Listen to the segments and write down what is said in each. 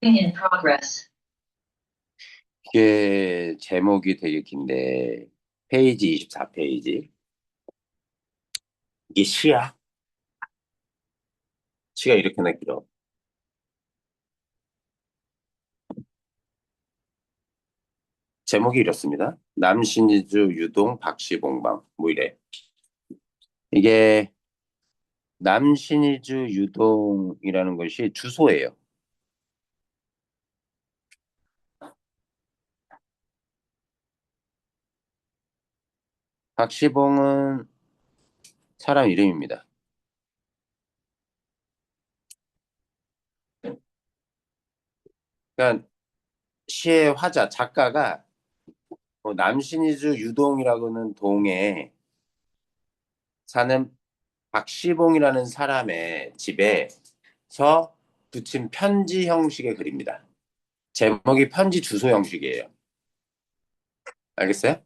In progress. 이게 제목이 되게 긴데 페이지 24페이지. 이게 시야? 시가 이렇게나 길어. 제목이 이렇습니다. 남신이주 유동 박시봉방 뭐 이래. 이게 남신이주 유동이라는 것이 주소예요. 박시봉은 사람 이름입니다. 그러니까 시의 화자 작가가 남신이주 유동이라고는 동에 사는 박시봉이라는 사람의 집에서 붙인 편지 형식의 글입니다. 제목이 편지 주소 형식이에요. 알겠어요?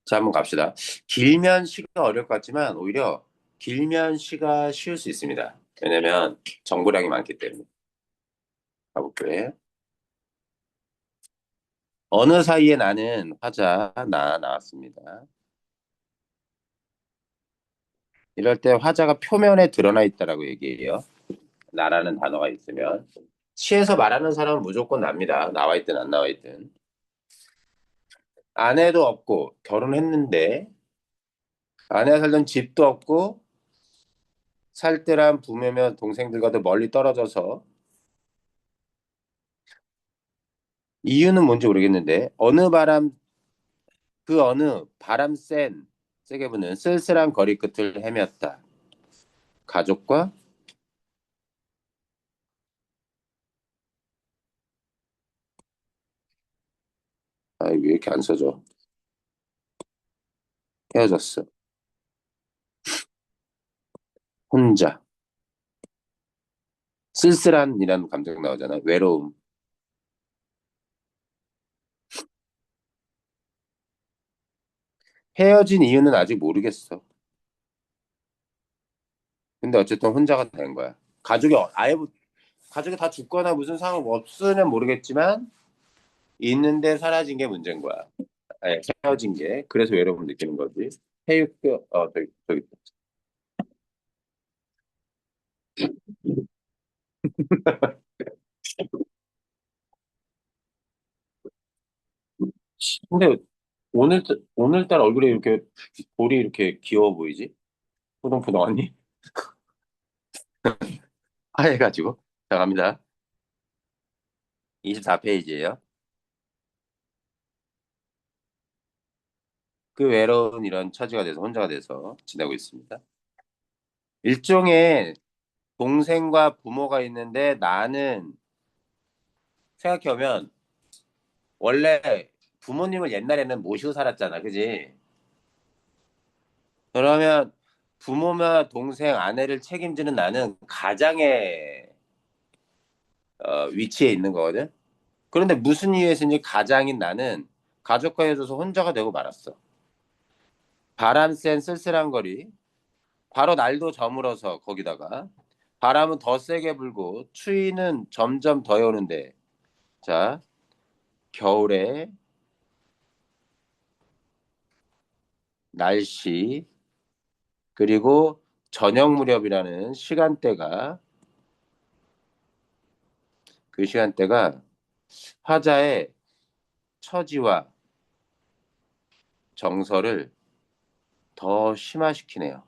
자, 한번 갑시다. 길면 시가 어려울 것 같지만 오히려 길면 시가 쉬울 수 있습니다. 왜냐면 정보량이 많기 때문에. 가볼게요. 어느 사이에 나는 화자 나 나왔습니다. 이럴 때 화자가 표면에 드러나 있다라고 얘기해요. 나라는 단어가 있으면. 시에서 말하는 사람은 무조건 납니다. 나와 있든 안 나와 있든. 아내도 없고 결혼했는데 아내가 살던 집도 없고 살뜰한 부모며 동생들과도 멀리 떨어져서 이유는 뭔지 모르겠는데 어느 바람 세게 부는 쓸쓸한 거리 끝을 헤맸다. 가족과 왜 이렇게 안 써져? 헤어졌어. 혼자. 쓸쓸한이라는 감정 나오잖아. 외로움. 헤어진 이유는 아직 모르겠어. 근데 어쨌든 혼자가 된 거야. 가족이 아예 가족이 다 죽거나 무슨 상황 없으면 모르겠지만 있는데 사라진 게 문제인 거야. 아니, 헤어진 게. 그래서 외로움을 느끼는 거지. 해육교, 저기. 근데 오늘따라 얼굴에 이렇게 볼이 이렇게 귀여워 보이지? 푸동푸동하니? 하얘가지고. 자, 갑니다. 24페이지예요. 그 외로운 이런 처지가 돼서 혼자가 돼서 지내고 있습니다. 일종의 동생과 부모가 있는데 나는 생각해보면 원래 부모님을 옛날에는 모시고 살았잖아. 그지? 그러면 부모나 동생, 아내를 책임지는 나는 가장의 위치에 있는 거거든. 그런데 무슨 이유에서인지 가장인 나는 가족과 헤어져서 혼자가 되고 말았어. 바람 센 쓸쓸한 거리, 바로 날도 저물어서 거기다가 바람은 더 세게 불고 추위는 점점 더해오는데 자, 겨울에 날씨 그리고 저녁 무렵이라는 시간대가 그 시간대가 화자의 처지와 정서를 더 심화시키네요.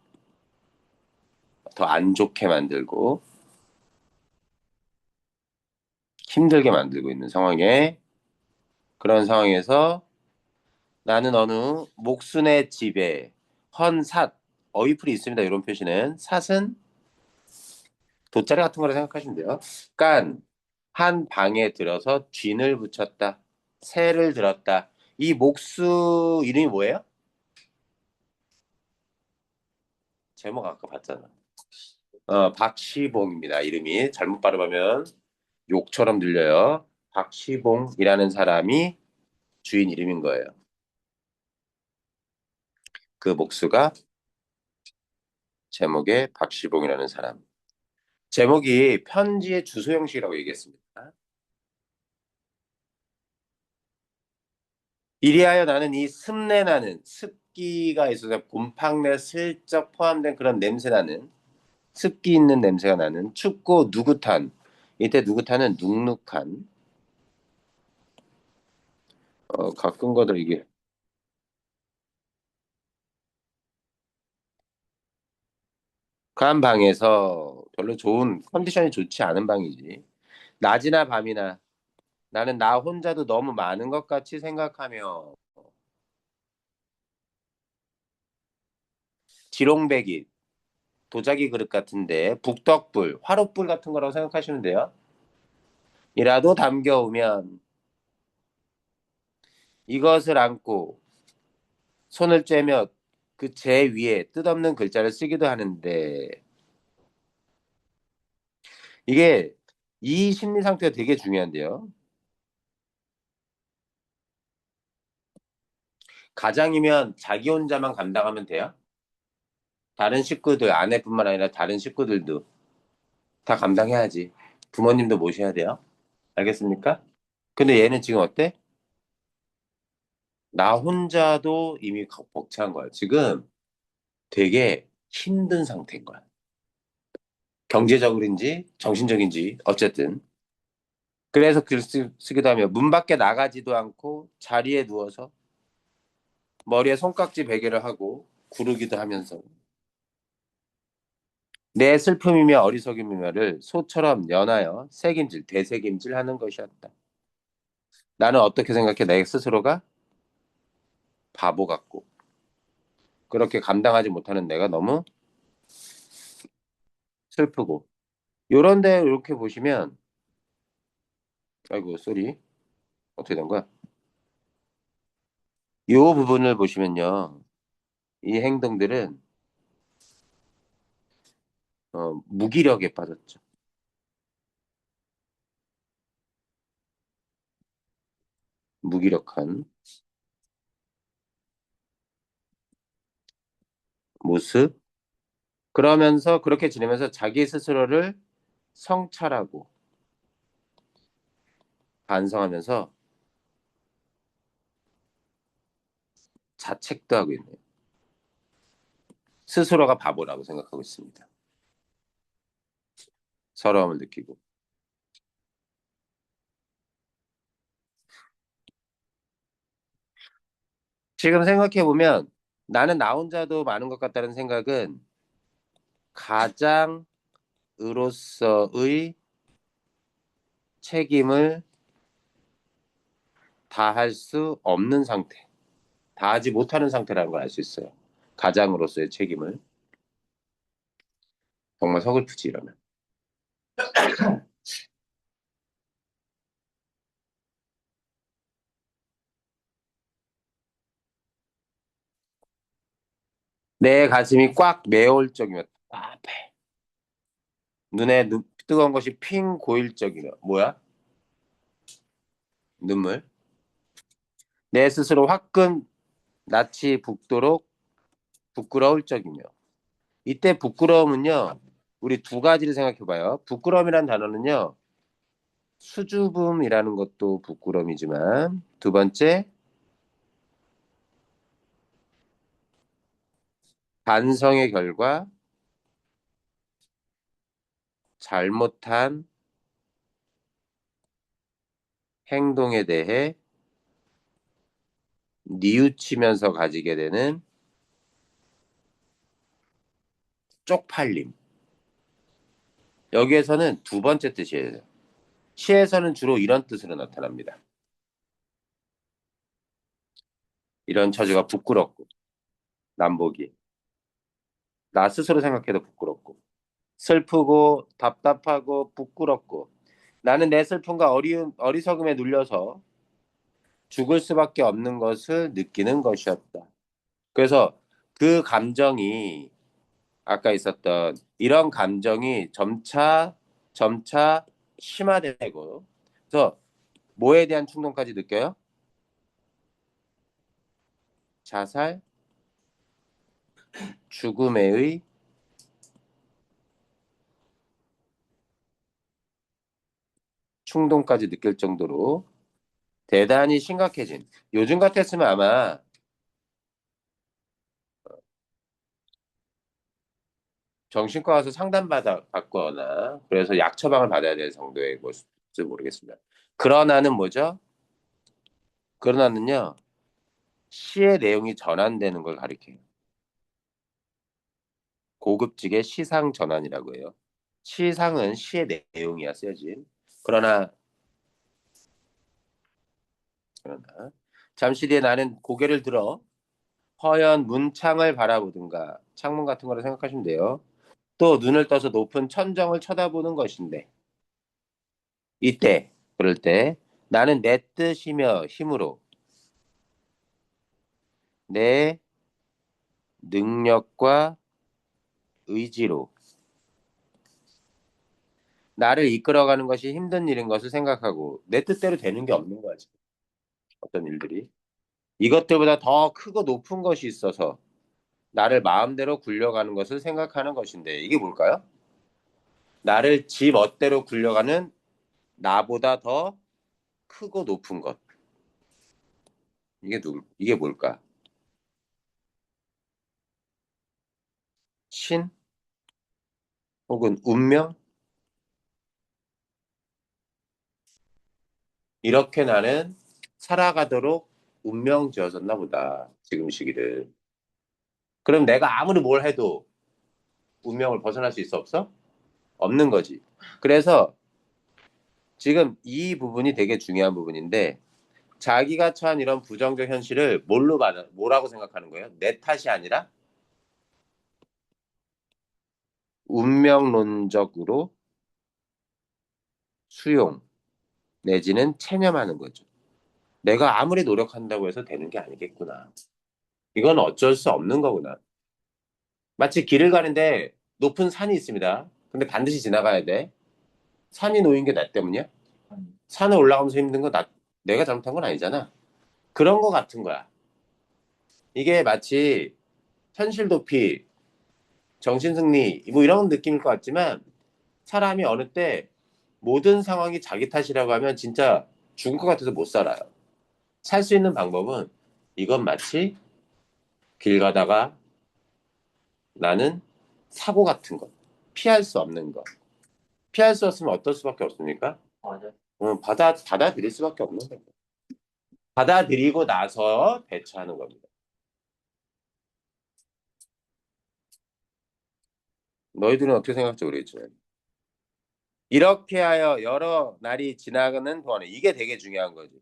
더 안 좋게 만들고 힘들게 만들고 있는 상황에 그런 상황에서 나는 어느 목순의 집에 헌삿 어휘풀이 있습니다. 이런 표시는 삿은 돗자리 같은 거라 생각하시면 돼요. 깐 한 방에 들어서 쥔을 붙였다. 새를 들었다. 이 목수 이름이 뭐예요? 제목 아까 봤잖아. 박시봉입니다. 이름이 잘못 발음하면 욕처럼 들려요. 박시봉이라는 사람이 주인 이름인 거예요. 그 목수가 제목에 박시봉이라는 사람. 제목이 편지의 주소 형식이라고 얘기했습니다. 이리하여 나는 이 습내 나는 습기가 있어서 곰팡내 슬쩍 포함된 그런 냄새 나는 습기 있는 냄새가 나는 춥고 누긋한 이때 누긋한은 눅눅한 가끔 가다 이게 한 방에서 별로 좋은 컨디션이 좋지 않은 방이지. 낮이나 밤이나 나는 나 혼자도 너무 많은 것 같이 생각하며 지롱배기 도자기 그릇 같은데 북덕불 화롯불 같은 거라고 생각하시면 돼요. 이라도 담겨오면 이것을 안고 손을 쬐며 그 제 위에 뜻없는 글자를 쓰기도 하는데 이게 이 심리 상태가 되게 중요한데요. 가장이면 자기 혼자만 감당하면 돼요. 다른 식구들, 아내뿐만 아니라 다른 식구들도 다 감당해야지. 부모님도 모셔야 돼요. 알겠습니까? 근데 얘는 지금 어때? 나 혼자도 이미 벅찬 거야. 지금 되게 힘든 상태인 거야. 경제적으로인지 정신적인지 어쨌든. 그래서 글 쓰기도 하며 문 밖에 나가지도 않고 자리에 누워서 머리에 손깍지 베개를 하고 구르기도 하면서 내 슬픔이며 어리석음이며를 소처럼 연하여 새김질, 되새김질 하는 것이었다. 나는 어떻게 생각해? 내 스스로가 바보 같고 그렇게 감당하지 못하는 내가 너무 슬프고 요런데 이렇게 보시면 아이고 쏘리 어떻게 된 거야? 요 부분을 보시면요. 이 행동들은 무기력에 빠졌죠. 무기력한 모습. 그러면서 그렇게 지내면서 자기 스스로를 성찰하고 반성하면서 자책도 하고 있네요. 스스로가 바보라고 생각하고 있습니다. 서러움을 느끼고. 지금 생각해보면 나는 나 혼자도 많은 것 같다는 생각은 가장으로서의 책임을 다할 수 없는 상태, 다하지 못하는 상태라는 걸 알 수 있어요. 가장으로서의 책임을. 정말 서글프지, 이러면. 내 가슴이 꽉 메어올 적이며, 눈에 뜨거운 것이 핑 고일 적이며, 뭐야? 눈물. 내 스스로 화끈 낯이 붓도록 부끄러울 적이며. 이때 부끄러움은요, 우리 두 가지를 생각해 봐요. 부끄러움이란 단어는요, 수줍음이라는 것도 부끄러움이지만, 두 번째, 반성의 결과, 잘못한 행동에 대해 뉘우치면서 가지게 되는 쪽팔림. 여기에서는 두 번째 뜻이에요. 시에서는 주로 이런 뜻으로 나타납니다. 이런 처지가 부끄럽고, 남보기. 나 스스로 생각해도 부끄럽고, 슬프고, 답답하고, 부끄럽고, 나는 내 슬픔과 어리석음에 눌려서 죽을 수밖에 없는 것을 느끼는 것이었다. 그래서 그 감정이 아까 있었던 이런 감정이 점차 심화되고 그래서 뭐에 대한 충동까지 느껴요? 자살, 죽음에 의 충동까지 느낄 정도로 대단히 심각해진. 요즘 같았으면 아마 정신과 가서 받거나 그래서 약 처방을 받아야 될 정도의 것일지 모르겠습니다. 그러나는 뭐죠? 그러나는요, 시의 내용이 전환되는 걸 가리켜요. 고급지게 시상 전환이라고 해요. 시상은 시의 내용이야, 쓰여진. 그러나, 그러나, 잠시 뒤에 나는 고개를 들어 허연 문창을 바라보든가, 창문 같은 거를 생각하시면 돼요. 또 눈을 떠서 높은 천정을 쳐다보는 것인데, 이때, 그럴 때, 나는 내 뜻이며 힘으로, 내 능력과 의지로, 나를 이끌어가는 것이 힘든 일인 것을 생각하고, 내 뜻대로 되는 게 없는 거지. 어떤 일들이. 이것들보다 더 크고 높은 것이 있어서, 나를 마음대로 굴려가는 것을 생각하는 것인데, 이게 뭘까요? 나를 지 멋대로 굴려가는 나보다 더 크고 높은 것. 이게 뭘까? 신? 혹은 운명? 이렇게 나는 살아가도록 운명 지어졌나 보다. 지금 시기를. 그럼 내가 아무리 뭘 해도 운명을 벗어날 수 있어 없어? 없는 거지. 그래서 지금 이 부분이 되게 중요한 부분인데 자기가 처한 이런 부정적 현실을 뭐라고 생각하는 거예요? 내 탓이 아니라 운명론적으로 수용 내지는 체념하는 거죠. 내가 아무리 노력한다고 해서 되는 게 아니겠구나. 이건 어쩔 수 없는 거구나. 마치 길을 가는데 높은 산이 있습니다. 근데 반드시 지나가야 돼. 산이 놓인 게 나 때문이야? 산에 올라가면서 힘든 건 내가 잘못한 건 아니잖아. 그런 거 같은 거야. 이게 마치 현실 도피, 정신승리, 뭐 이런 느낌일 것 같지만 사람이 어느 때 모든 상황이 자기 탓이라고 하면 진짜 죽을 것 같아서 못 살아요. 살 수 있는 방법은 이건 마치 길 가다가 나는 사고 같은 것, 피할 수 없는 것. 피할 수 없으면 어떨 수밖에 없습니까? 맞아. 받아들일 수밖에 없는 겁니다. 받아들이고 나서 대처하는 겁니다. 너희들은 어떻게 생각할지 모르겠지만. 이렇게 하여 여러 날이 지나가는 동안에 이게 되게 중요한 거지.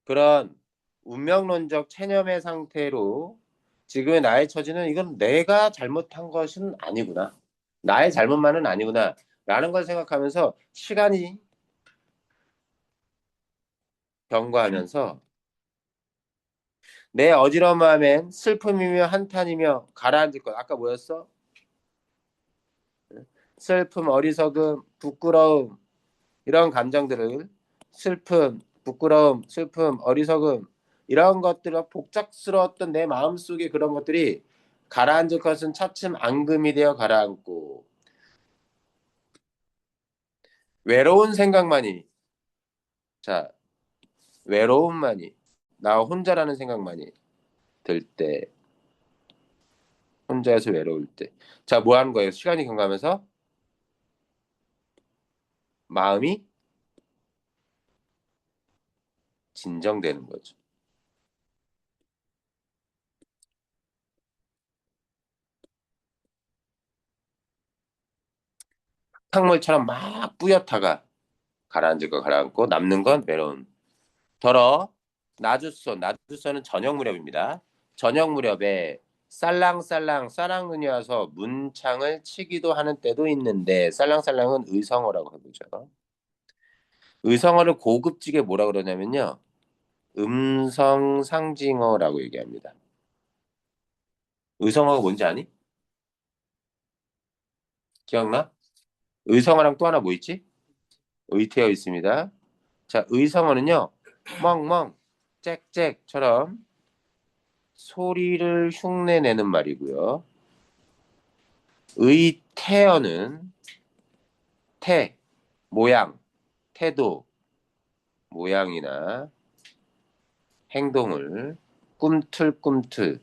그런 운명론적 체념의 상태로 지금의 나의 처지는 이건 내가 잘못한 것은 아니구나. 나의 잘못만은 아니구나. 라는 걸 생각하면서 시간이 경과하면서 내 어지러운 마음엔 슬픔이며 한탄이며 가라앉을 것. 아까 뭐였어? 슬픔, 어리석음, 부끄러움 이런 감정들을 슬픔, 어리석음 이런 것들 복잡스러웠던 내 마음속에 그런 것들이 가라앉을 것은 차츰 앙금이 되어 가라앉고 외로운 생각만이 자 외로움만이 나 혼자라는 생각만이 들 때 혼자서 외로울 때 자 뭐 하는 거예요? 시간이 경과하면서 마음이 진정되는 거죠. 탕물처럼 막 뿌옇다가 가라앉을 거 가라앉고 남는 건 외로움. 더러 나주소는 저녁 무렵입니다. 저녁 무렵에 살랑살랑 싸랑눈이 와서 문창을 치기도 하는 때도 있는데 살랑살랑은 의성어라고 해보죠. 의성어를 고급지게 뭐라 그러냐면요. 음성 상징어라고 얘기합니다. 의성어가 뭔지 아니? 기억나? 의성어랑 또 하나 뭐 있지? 의태어 있습니다. 자, 의성어는요. 멍멍, 짹짹처럼 소리를 흉내내는 말이고요. 의태어는 태, 모양, 태도, 모양이나 행동을 꿈틀꿈틀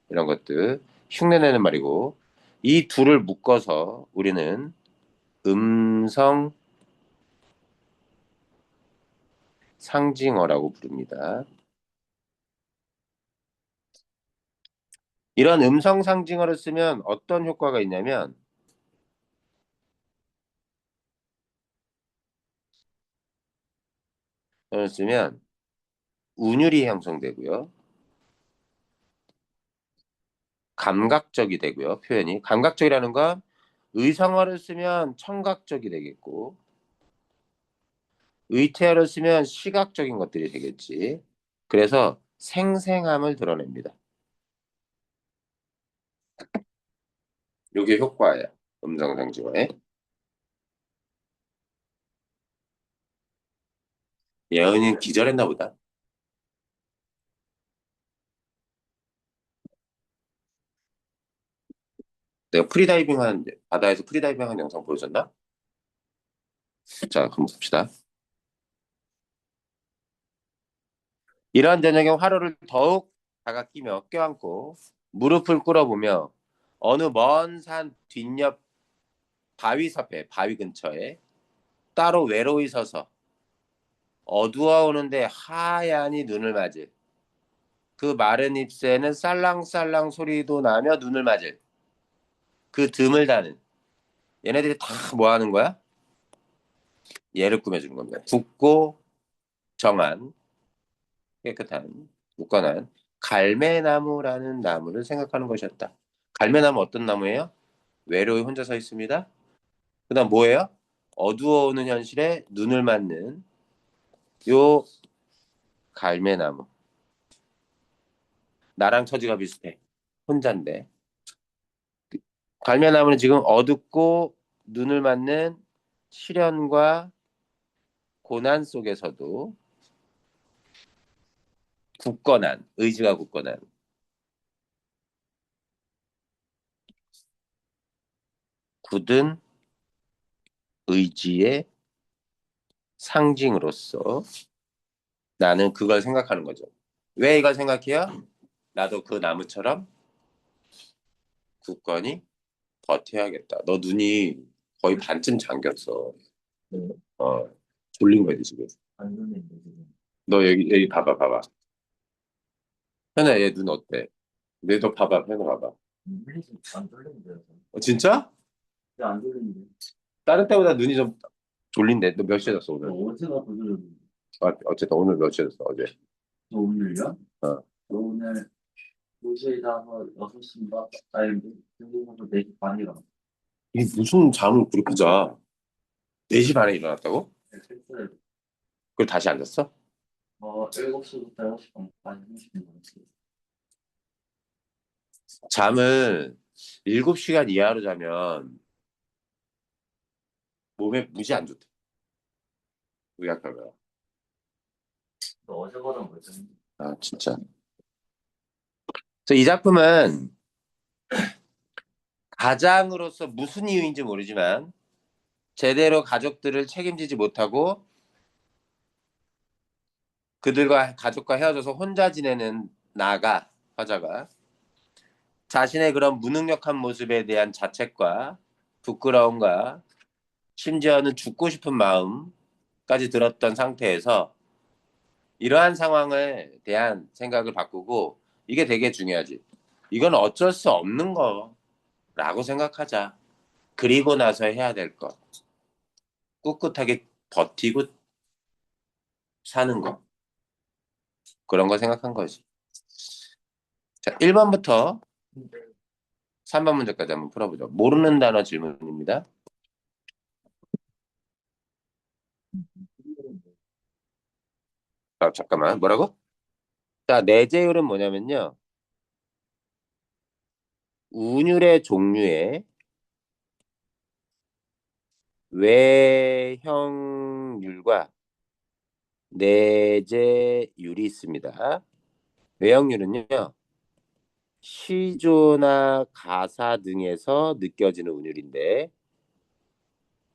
이런 것들 흉내내는 말이고 이 둘을 묶어서 우리는 음성 상징어라고 부릅니다. 이런 음성 상징어를 쓰면 어떤 효과가 있냐면 이걸 쓰면 운율이 형성되고요. 감각적이 되고요. 표현이 감각적이라는 건 의성어를 쓰면 청각적이 되겠고 의태어를 쓰면 시각적인 것들이 되겠지. 그래서 생생함을 드러냅니다. 이게 효과예요. 음성 상징어의. 예언이 기절했나 보다. 내가 바다에서 프리다이빙 한 영상 보여줬나? 자, 그럼 봅시다. 이러한 저녁에 화로를 더욱 다가끼며 껴안고 무릎을 꿇어보며 어느 먼 산 뒷옆 바위 섭에 바위 근처에 따로 외로이 서서 어두워오는데 하얀이 눈을 맞을 그 마른 잎새는 살랑살랑 소리도 나며 눈을 맞을 그 드물다는 얘네들이 다 뭐 하는 거야? 얘를 꾸며주는 겁니다. 굵고 정한 깨끗한 굳건한 갈매나무라는 나무를 생각하는 것이었다. 갈매나무 어떤 나무예요? 외로이 혼자 서 있습니다. 그다음 뭐예요? 어두워오는 현실에 눈을 맞는 요 갈매나무. 나랑 처지가 비슷해. 혼자인데. 갈매나무는 지금 어둡고 눈을 맞는 시련과 고난 속에서도 굳건한, 의지가 굳건한, 굳은 의지의 상징으로서 나는 그걸 생각하는 거죠. 왜 이걸 생각해요? 나도 그 나무처럼 굳건히 버텨야겠다. 너 눈이 거의 반쯤 잠겼어. 어, 졸린 거야, 지금. 너 여기 봐봐. 현아, 얘 눈 어때? 너 봐봐, 현아 봐봐. 진짜? 다른 때보다 눈이 좀 졸린데? 너 몇 시에 잤어, 오늘? 어쨌든 오늘 몇 시에 잤어, 어제? 어. 이 무슨 잠을 그렇게 자? 4시 반에 일어났다고? 그걸 다시 안 잤어? 잠을 7시간 이하로 자면 몸에 무지 안 좋대. 의학과가. 아, 진짜. 그래서 이 작품은 가장으로서 무슨 이유인지 모르지만 제대로 가족들을 책임지지 못하고 그들과 가족과 헤어져서 혼자 지내는 나가 화자가 자신의 그런 무능력한 모습에 대한 자책과 부끄러움과 심지어는 죽고 싶은 마음까지 들었던 상태에서 이러한 상황에 대한 생각을 바꾸고 이게 되게 중요하지. 이건 어쩔 수 없는 거라고 생각하자. 그리고 나서 해야 될 것. 꿋꿋하게 버티고 사는 거. 그런 거 생각한 거지. 자, 1번부터 3번 문제까지 한번 풀어보죠. 모르는 단어 질문입니다. 아, 잠깐만. 뭐라고? 자, 내재율은 뭐냐면요. 운율의 종류에 외형률과 내재율이 있습니다. 외형률은요. 시조나 가사 등에서 느껴지는 운율인데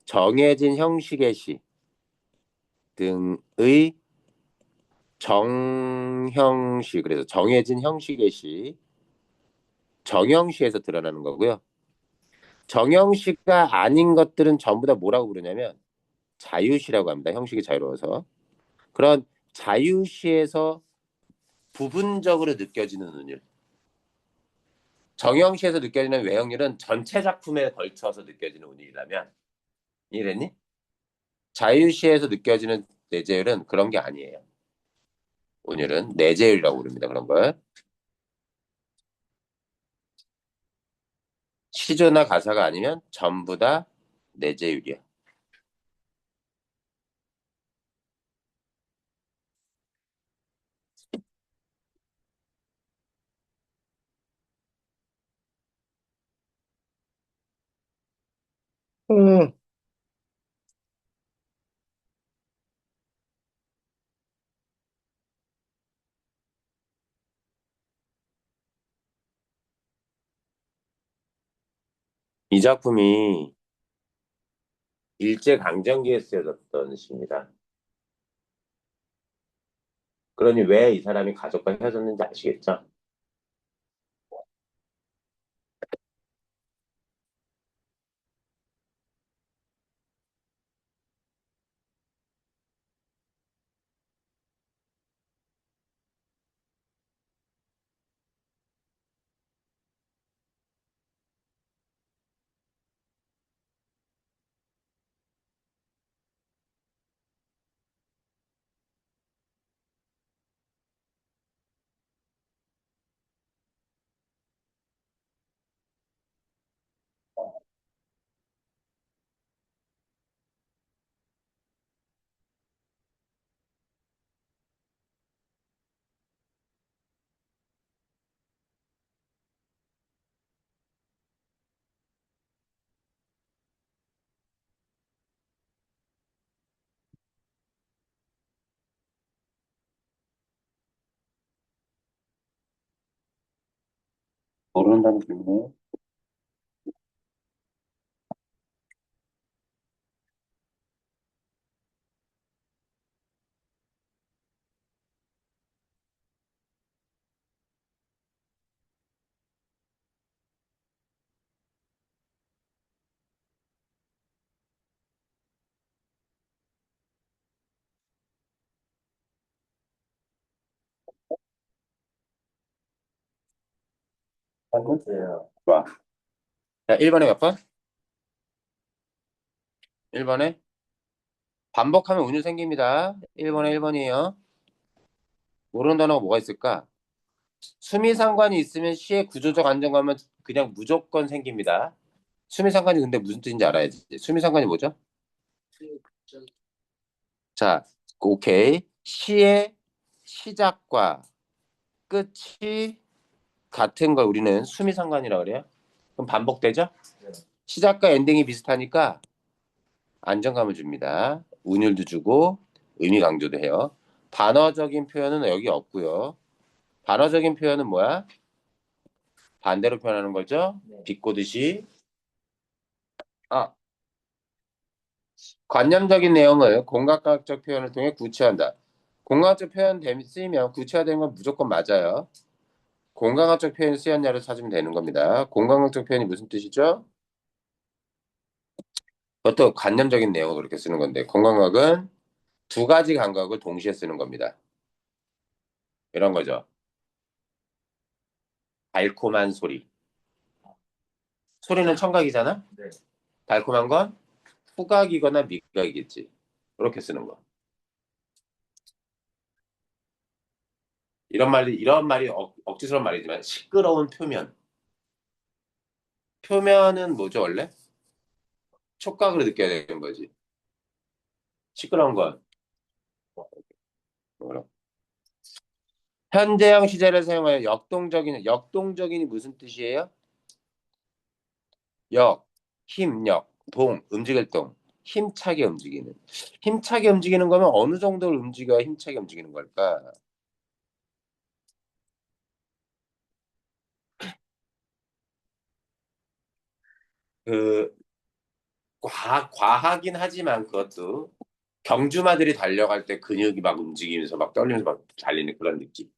정해진 형식의 시 등의 정형시, 그래서 정해진 형식의 시, 정형시에서 드러나는 거고요. 정형시가 아닌 것들은 전부 다 뭐라고 부르냐면 자유시라고 합니다. 형식이 자유로워서. 그런 자유시에서 부분적으로 느껴지는 운율. 정형시에서 느껴지는 외형률은 전체 작품에 걸쳐서 느껴지는 운율이라면 이랬니? 자유시에서 느껴지는 내재율은 그런 게 아니에요. 운율은 내재율이라고 부릅니다. 그런 걸. 시조나 가사가 아니면 전부 다 내재율이야. 음. 이 작품이 일제강점기에 쓰여졌던 시입니다. 그러니 왜 이 사람이 가족과 헤어졌는지 아시겠죠? 모른다는 질문에 좋아. 자, 1번에 몇 번? 1번에 반복하면 운이 생깁니다. 1번에 1번이에요. 모르는 단어가 뭐가 있을까? 수미상관이 있으면 시의 구조적 안정감은 그냥 무조건 생깁니다. 수미상관이 근데 무슨 뜻인지 알아야지. 수미상관이 뭐죠? 자, 오케이. 시의 시작과 끝이 같은 걸 우리는 수미상관이라고 그래요. 그럼 반복되죠? 시작과 엔딩이 비슷하니까 안정감을 줍니다. 운율도 주고 의미 강조도 해요. 반어적인 표현은 여기 없고요. 반어적인 표현은 뭐야? 반대로 표현하는 거죠. 비꼬듯이. 아, 관념적인 내용을 공각학적 표현을 통해 구체화한다. 공각학적 표현 쓰이면 구체화되는 건 무조건 맞아요. 공각학적 표현이 쓰였냐를 찾으면 되는 겁니다. 공각학적 표현이 무슨 뜻이죠? 그것도 관념적인 내용을 그렇게 쓰는 건데 공각학은 두 가지 감각을 동시에 쓰는 겁니다. 이런 거죠. 달콤한 소리. 소리는 청각이잖아? 달콤한 건 후각이거나 미각이겠지. 그렇게 쓰는 거. 이런 말이 억지스러운 말이지만 시끄러운 표면. 표면은 뭐죠, 원래? 촉각으로 느껴야 되는 거지. 시끄러운 건. 뭐라. 현재형 시제를 사용하여 역동적인이 무슨 뜻이에요? 역, 힘력, 움직일 동. 힘차게 움직이는. 힘차게 움직이는 거면 어느 정도를 움직여야 힘차게 움직이는 걸까? 그 과하긴 하지만 그것도 경주마들이 달려갈 때 근육이 막 움직이면서 막 떨리면서 막 달리는 그런 느낌.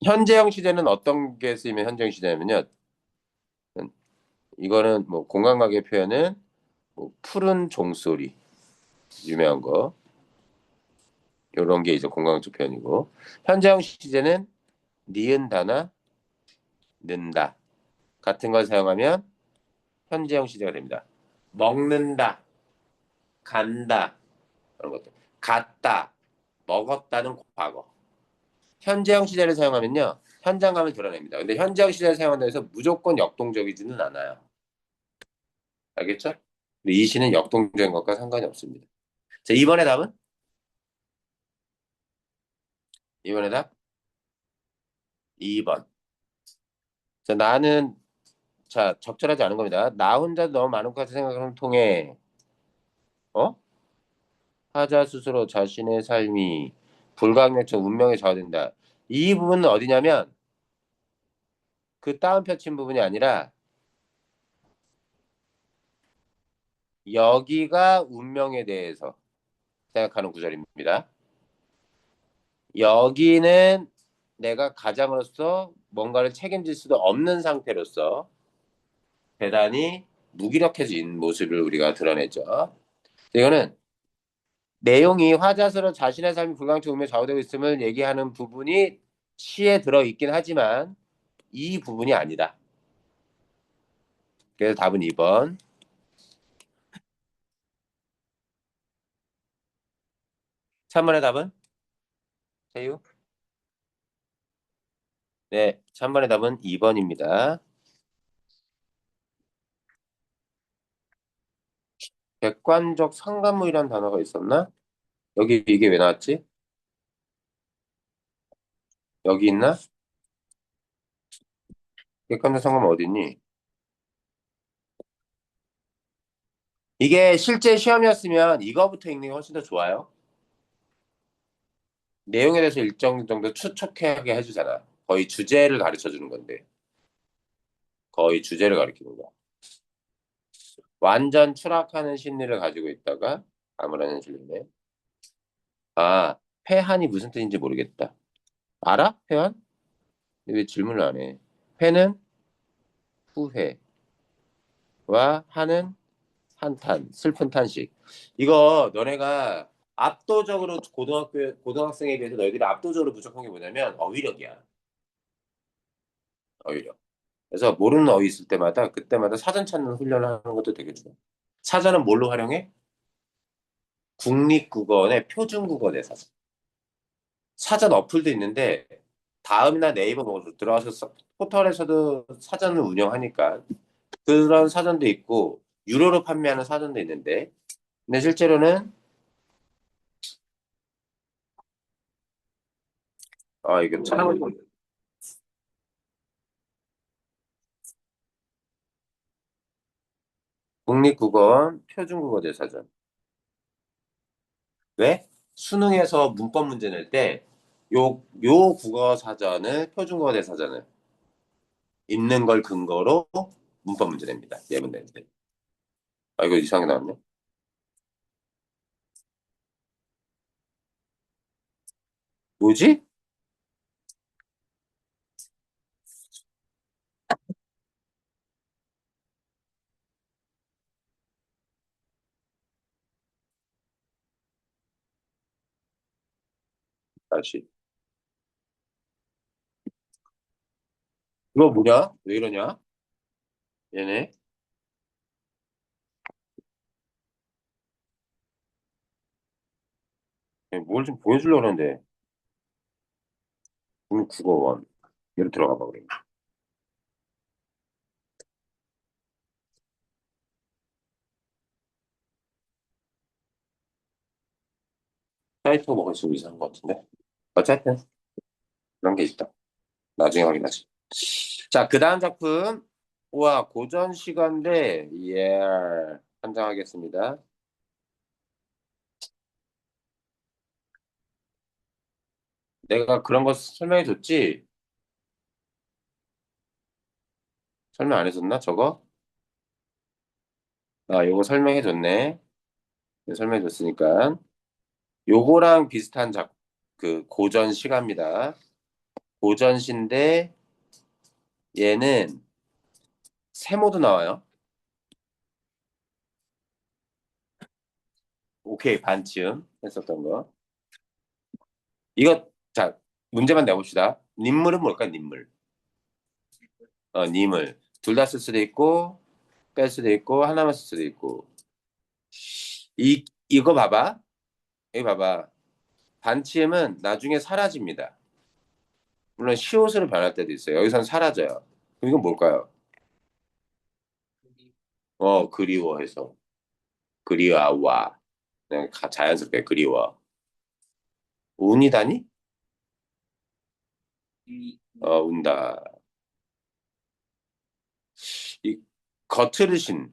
현재형 시제는 어떤 게 쓰이면 현재형 시제냐면요. 이거는 뭐 공감각의 표현은 뭐 푸른 종소리 유명한 거 이런 게 이제 공감적 표현이고 현재형 시제는 니은다나 는다 같은 걸 사용하면 현재형 시제가 됩니다. 먹는다, 간다 그런 것들. 갔다, 먹었다는 과거. 현재형 시제를 사용하면요 현장감을 드러냅니다. 근데 현재형 시제를 사용한다고 해서 무조건 역동적이지는 않아요. 알겠죠? 근데 이 시는 역동적인 것과 상관이 없습니다. 자, 이번에 답은? 이번에 답 2번. 자, 나는 자 적절하지 않은 겁니다. 나 혼자 너무 많은 것 같은 생각을 통해 어? 타자 스스로 자신의 삶이 불가항력적 운명에 좌우된다. 이 부분은 어디냐면 그 따옴 펴친 부분이 아니라 여기가 운명에 대해서 생각하는 구절입니다. 여기는 내가 가장으로서 뭔가를 책임질 수도 없는 상태로서 대단히 무기력해진 모습을 우리가 드러내죠. 이거는 내용이 화자스러 자신의 삶이 불강증 운명에 좌우되고 있음을 얘기하는 부분이 시에 들어 있긴 하지만 이 부분이 아니다. 그래서 답은 2번. 3번의 답은? 세유? 네, 3번의 답은 2번입니다. 객관적 상관무이란 단어가 있었나? 여기 이게 왜 나왔지? 여기 있나? 객관적 상관무 어디 있니? 이게 실제 시험이었으면 이거부터 읽는 게 훨씬 더 좋아요. 내용에 대해서 일정 정도 추측하게 해주잖아. 거의 주제를 가르쳐 주는 건데. 거의 주제를 가르치는 거야. 완전 추락하는 심리를 가지고 있다가 아무런 현실이네. 아, 패한이 무슨 뜻인지 모르겠다. 알아? 패한? 근데 왜 질문을 안 해? 패는 후회와 한은 한탄, 슬픈 탄식. 이거 너네가 압도적으로 고등학생에 비해서 너희들이 압도적으로 부족한 게 뭐냐면 어휘력이야. 어휘력. 그래서 모르는 어휘 있을 때마다 그때마다 사전 찾는 훈련을 하는 것도 되게 좋아. 사전은 뭘로 활용해? 국립국어원의 표준국어대 사전. 사전 어플도 있는데 다음이나 네이버 뭐 들어가서 포털에서도 사전을 운영하니까 그런 사전도 있고 유료로 판매하는 사전도 있는데 근데 실제로는 아 이게 참 국립국어원 표준국어대 사전 왜? 수능에서 문법 문제 낼 때 요 국어 사전을 표준국어대 사전을 있는 걸 근거로 문법 문제 냅니다. 예문 내는데. 아 이거 이상하게 나왔네. 뭐지? 다시. 이거 뭐냐? 왜 이러냐? 얘네. 뭘 좀 보여주려고 하는데. 국어원. 얘로 들어가 봐, 그래. 사이트가 뭐가 있으면 이상한 것 같은데. 어쨌든, 그런 게 있다. 나중에 확인하지. 자, 그 다음 작품. 우와, 고전 시간대. 예. 한장하겠습니다. 내가 그런 거 설명해 줬지? 설명 안 해줬나, 저거? 요거 설명해줬네. 설명해줬으니까. 요거랑 비슷한 그 고전시가입니다. 고전시인데 얘는 세모도 나와요. 오케이, 반쯤 했었던 거. 이거, 자, 문제만 내봅시다. 님물은 뭘까, 님물? 님을. 둘 다 쓸 수도 있고, 뺄 수도 있고, 하나만 쓸 수도 있고. 이거 봐봐. 이거 봐봐. 반치음은 나중에 사라집니다. 물론 시옷으로 변할 때도 있어요. 여기선 사라져요. 그럼 이건 뭘까요? 그리워해서. 그리워와. 그냥 자연스럽게 그리워. 운이다니? 운다. 이, 거트르신.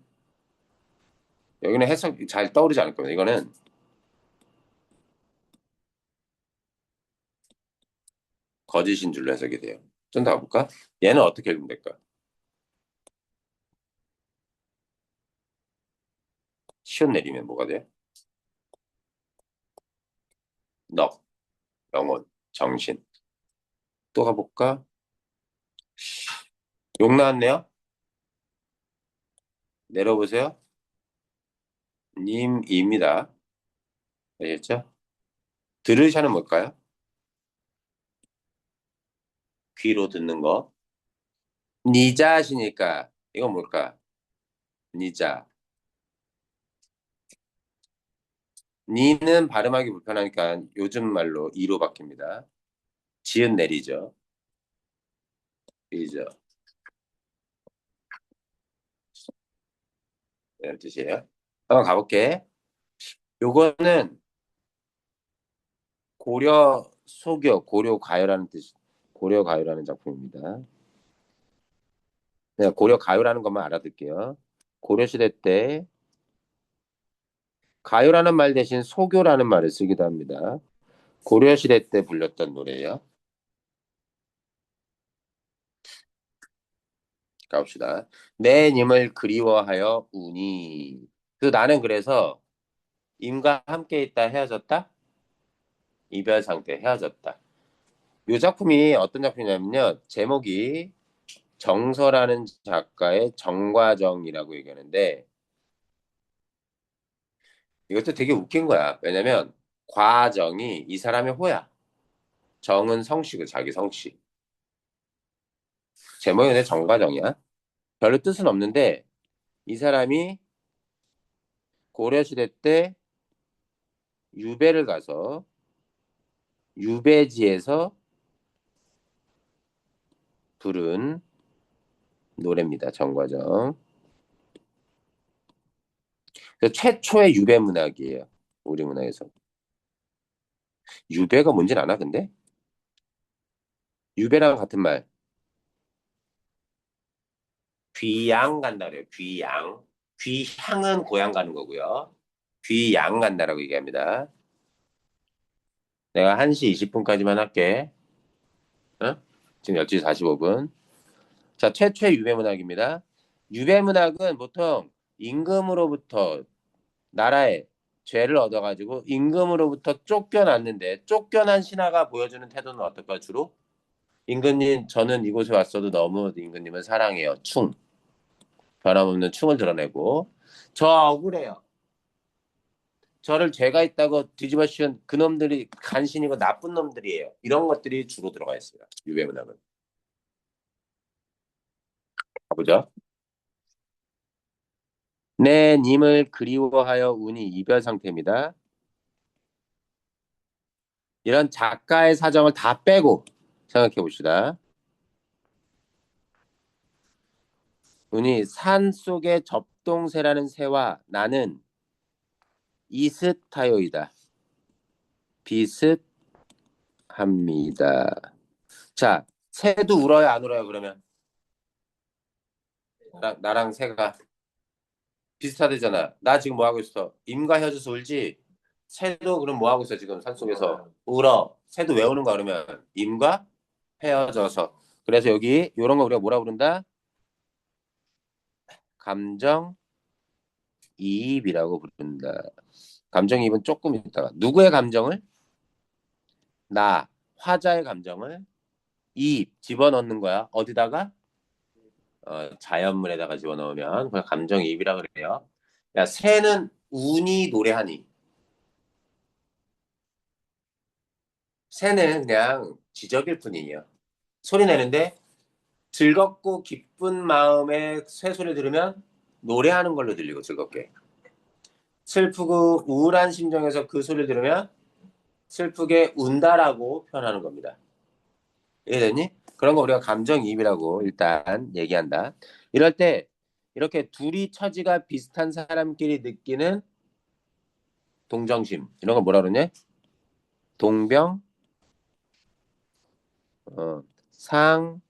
여기는 해석 잘 떠오르지 않을 겁니다. 이거는 거짓인 줄로 해석이 돼요. 좀 더 가볼까? 얘는 어떻게 읽으면 될까? 시옷 내리면 뭐가 돼요? 넋, 영혼, 정신. 또 가볼까? 욕 나왔네요? 내려보세요. 님입니다. 아셨죠? 들으샤는 뭘까요? 귀로 듣는 거. 니자시니까 이건 뭘까? 니자. 니는 발음하기 불편하니까 요즘 말로 이로 바뀝니다. 지은 내리죠. 이죠. 이런 뜻이에요. 한번 가볼게. 요거는 고려 소교, 고려 가요라는 뜻, 고려 가요라는 작품입니다. 그냥 고려 가요라는 것만 알아둘게요. 고려 시대 때 가요라는 말 대신 소교라는 말을 쓰기도 합니다. 고려 시대 때 불렸던 노래예요. 가봅시다. 내 님을 그리워하여 우니. 나는 그래서 임과 함께 있다 헤어졌다? 이별 상태 헤어졌다. 이 작품이 어떤 작품이냐면요. 제목이 정서라는 작가의 정과정이라고 얘기하는데 이것도 되게 웃긴 거야. 왜냐면 과정이 이 사람의 호야. 정은 성씨고 자기 성씨. 제목이 근데 정과정이야. 별로 뜻은 없는데 이 사람이 고려시대 때 유배를 가서 유배지에서 부른 노래입니다. 정과정. 최초의 유배 문학이에요. 우리 문학에서. 유배가 뭔지는 아나 근데? 유배랑 같은 말. 귀양 간다 그래요. 귀양. 귀향은 고향 가는 거고요. 귀양 간다라고 얘기합니다. 내가 1시 20분까지만 할게. 어? 지금 12시 45분. 자, 최초의 유배문학입니다. 유배문학은 보통 임금으로부터 나라에 죄를 얻어가지고 임금으로부터 쫓겨났는데 쫓겨난 신하가 보여주는 태도는 어떨까 주로? 임금님, 저는 이곳에 왔어도 너무 임금님을 사랑해요. 충. 변함없는 충을 드러내고 저 억울해요. 저를 죄가 있다고 뒤집어 씌운 그놈들이 간신이고 나쁜 놈들이에요. 이런 것들이 주로 들어가 있어요. 유배문학은. 가보죠. 내 님을 그리워하여 운이 이별 상태입니다. 이런 작가의 사정을 다 빼고 생각해 봅시다. 운이 산 속의 접동새라는 새와 나는 이슷하여이다. 비슷합니다. 자, 새도 울어요, 안 울어요, 그러면? 나랑 새가 비슷하대잖아. 나 지금 뭐 하고 있어? 임과 헤어져서 울지? 새도 그럼 뭐 하고 있어, 지금 산속에서? 울어. 새도 왜 우는가, 그러면? 임과 헤어져서. 그래서 여기, 요런 거 우리가 뭐라 부른다? 감정 이입이라고 부른다. 감정이입은 조금 있다가 누구의 감정을? 나, 화자의 감정을 이입 집어넣는 거야. 어디다가? 자연문에다가 집어넣으면 그걸 감정이입이라 그래요. 야, 새는 운이 노래하니. 새는 그냥 지적일 뿐이에요. 소리 내는데 즐겁고 기쁜 마음에 새 소리 들으면 노래하는 걸로 들리고 즐겁게. 슬프고 우울한 심정에서 그 소리를 들으면 슬프게 운다라고 표현하는 겁니다. 이해됐니? 그런 거 우리가 감정이입이라고 일단 얘기한다. 이럴 때 이렇게 둘이 처지가 비슷한 사람끼리 느끼는 동정심 이런 거 뭐라 그러냐? 동병 어, 상련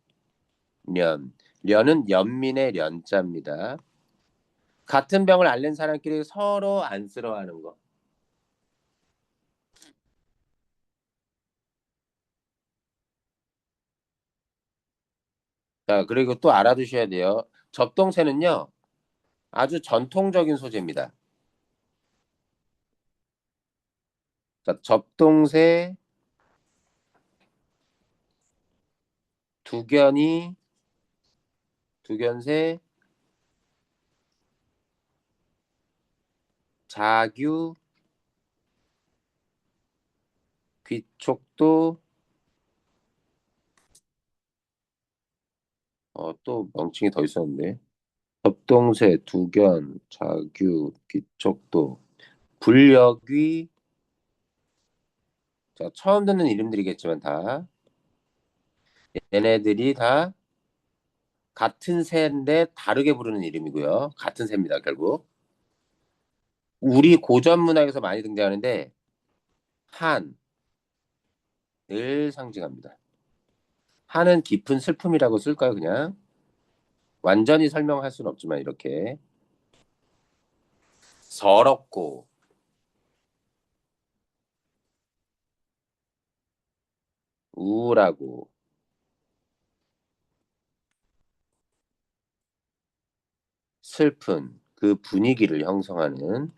련은 연민의 련자입니다. 같은 병을 앓는 사람끼리 서로 안쓰러워하는 거. 자, 그리고 또 알아두셔야 돼요. 접동새는요, 아주 전통적인 소재입니다. 자, 접동새, 두견이, 두견새, 자규, 귀촉도, 또 명칭이 더 있었는데. 접동새, 두견, 자규, 귀촉도, 불력귀, 자, 처음 듣는 이름들이겠지만 다, 얘네들이 다 같은 새인데 다르게 부르는 이름이고요. 같은 새입니다, 결국. 우리 고전 문학에서 많이 등장하는데, 한을 상징합니다. 한은 깊은 슬픔이라고 쓸까요, 그냥? 완전히 설명할 수는 없지만, 이렇게. 서럽고, 우울하고, 슬픈 그 분위기를 형성하는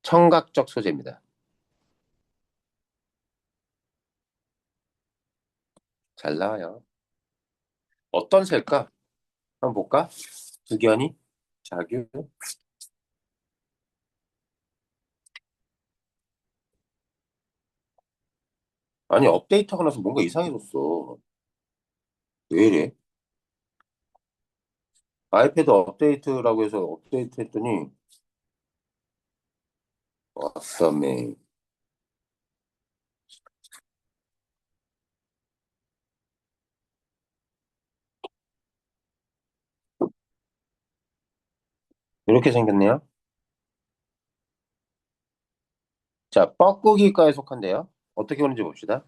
청각적 소재입니다. 잘 나와요. 어떤 새일까? 한번 볼까? 두견이? 자규? 아니, 업데이트하고 나서 뭔가 이상해졌어. 왜 이래? 아이패드 업데이트라고 해서 업데이트 했더니, 왔다며. 이렇게 생겼네요. 자, 뻐꾸기과에 속한데요. 어떻게 오는지 봅시다.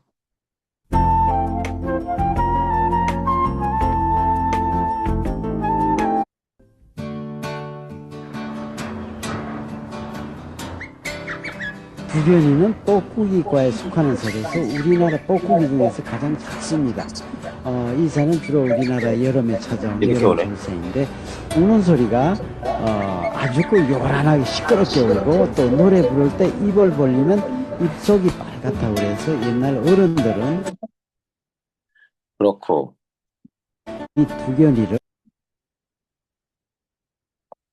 두견이는 뻐꾸기과에 속하는 새로서 우리나라 뻐꾸기 중에서 가장 작습니다. 이 새는 주로 우리나라 여름에 찾아오는 이렇게 여름 오네. 졸새인데 우는 소리가 아주 그 요란하게 시끄럽게 울고 또 노래 부를 때 입을 벌리면 입속이 빨갛다고 그래서 옛날 어른들은 그렇고. 이 두견이를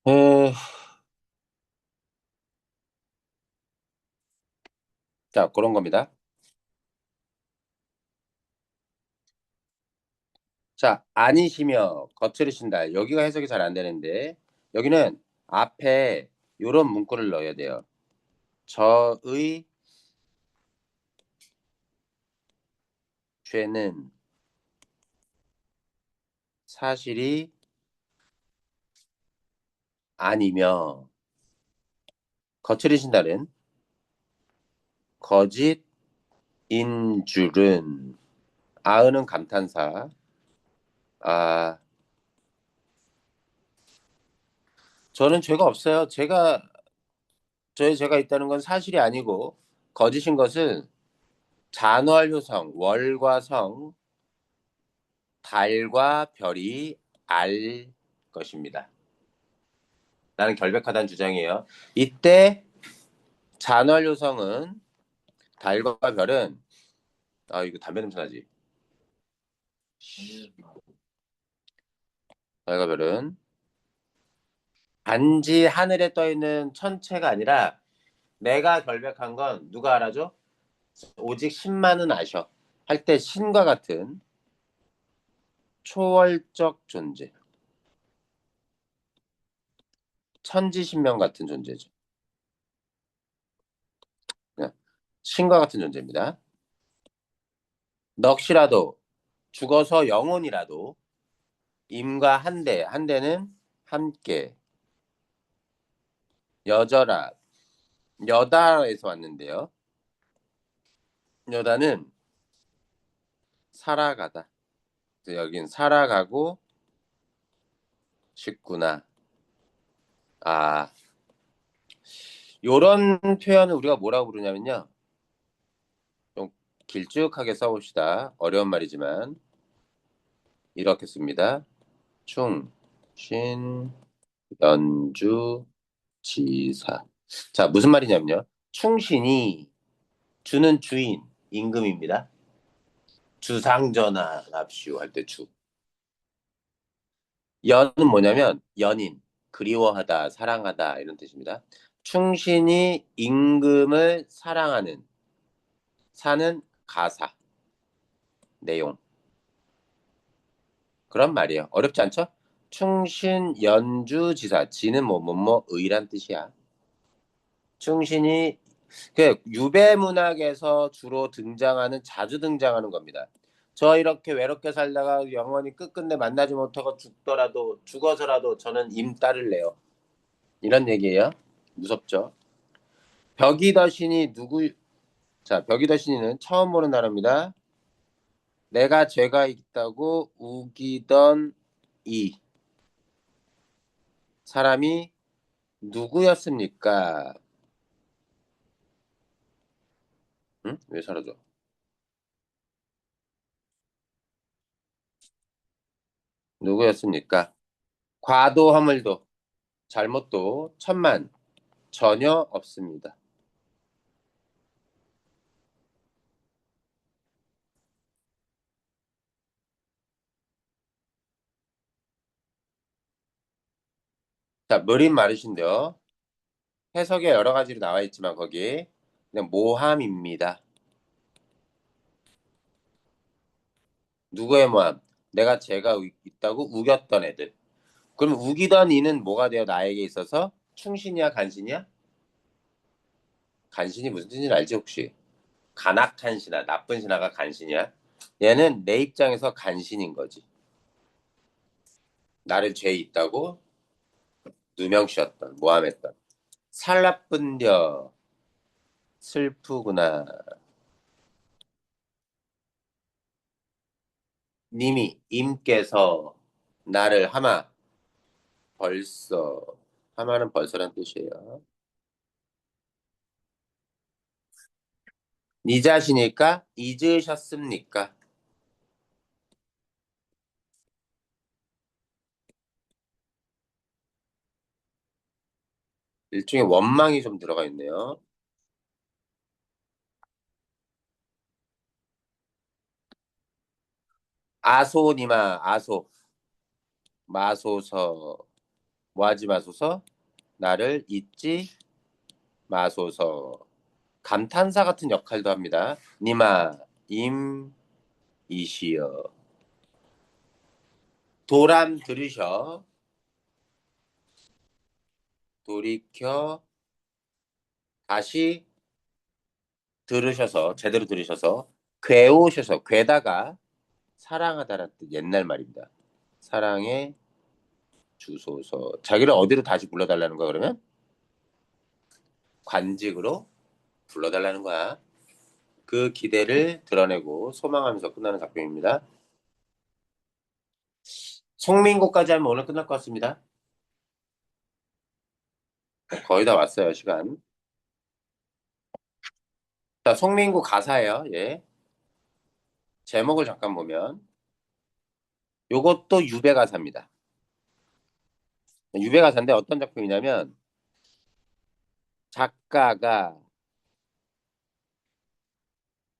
에, 자, 그런 겁니다. 자, 아니시며 거칠으신다. 여기가 해석이 잘 안 되는데, 여기는 앞에 요런 문구를 넣어야 돼요. 저의 죄는 사실이 아니며, 거칠으신다는 거짓인 줄은, 아은은 감탄사, 아, 저는 죄가 없어요. 제가 있다는 건 사실이 아니고, 거짓인 것은 잔월효성, 월과 성, 달과 별이 알 것입니다. 나는 결백하다는 주장이에요. 이때 잔월 요성은 달과 별은 이거 담배 냄새 나지. 달과 별은 단지 하늘에 떠 있는 천체가 아니라 내가 결백한 건 누가 알아줘? 오직 신만은 아셔. 할 때 신과 같은 초월적 존재. 천지신명 같은 존재죠. 네. 신과 같은 존재입니다. 넋이라도 죽어서 영혼이라도 임과 한대, 한대는 함께 여절아, 여다에서 왔는데요. 여다는 살아가다. 그래서 여긴 살아가고 싶구나. 아, 요런 표현을 우리가 뭐라고 부르냐면요. 좀 길쭉하게 써봅시다. 어려운 말이지만 이렇게 씁니다. 충, 신, 연주, 지사. 자, 무슨 말이냐면요. 충신이 주는 주인, 임금입니다. 주상전하 납시오 할 때 주. 연은 뭐냐면 연인, 그리워하다, 사랑하다 이런 뜻입니다. 충신이 임금을 사랑하는 사는 가사, 내용. 그런 말이에요. 어렵지 않죠? 충신, 연주, 지사. 지는 의란 뜻이야. 충신이 그 유배 문학에서 주로 등장하는 자주 등장하는 겁니다. 저 이렇게 외롭게 살다가 영원히 끝끝내 만나지 못하고 죽어서라도 저는 임 따를래요. 이런 얘기예요. 무섭죠? 벽이더신이 누구? 자, 벽이더신이는 처음 보는 단어입니다. 내가 죄가 있다고 우기던 이 사람이 누구였습니까? 응? 왜 사라져? 누구였습니까? 과도 허물도 잘못도 천만 전혀 없습니다. 자, 무린 말이신데요. 해석에 여러 가지로 나와 있지만 거기 그냥 모함입니다. 누구의 모함? 내가 죄가 있다고 우겼던 애들. 그럼 우기던 이는 뭐가 되어 나에게 있어서 충신이야 간신이야? 간신이 무슨 뜻인지 알지 혹시? 간악한 신하, 나쁜 신하가 간신이야? 얘는 내 입장에서 간신인 거지. 나를 죄 있다고 누명씌웠던, 모함했던. 살라뿐려 슬프구나. 님이 임께서 나를 하마 벌써 하마는 벌써란 뜻이에요. 니 자신일까? 잊으셨습니까? 일종의 원망이 좀 들어가 있네요. 아소니마 아소 마소서 뭐하지 마소서 나를 잊지 마소서 감탄사 같은 역할도 합니다. 니마 임이시여 도람 들으셔 돌이켜 다시 들으셔서 제대로 들으셔서 괴오셔서 괴다가 사랑하다라는 뜻 옛날 말입니다. 사랑의 주소서 자기를 어디로 다시 불러달라는 거야 그러면 관직으로 불러달라는 거야. 그 기대를 드러내고 소망하면서 끝나는 작품입니다. 송민고까지 하면 오늘 끝날 것 같습니다. 거의 다 왔어요 시간. 자 송민고 가사예요. 예. 제목을 잠깐 보면 요것도 유배 가사입니다. 유배가사인데 어떤 작품이냐면 작가가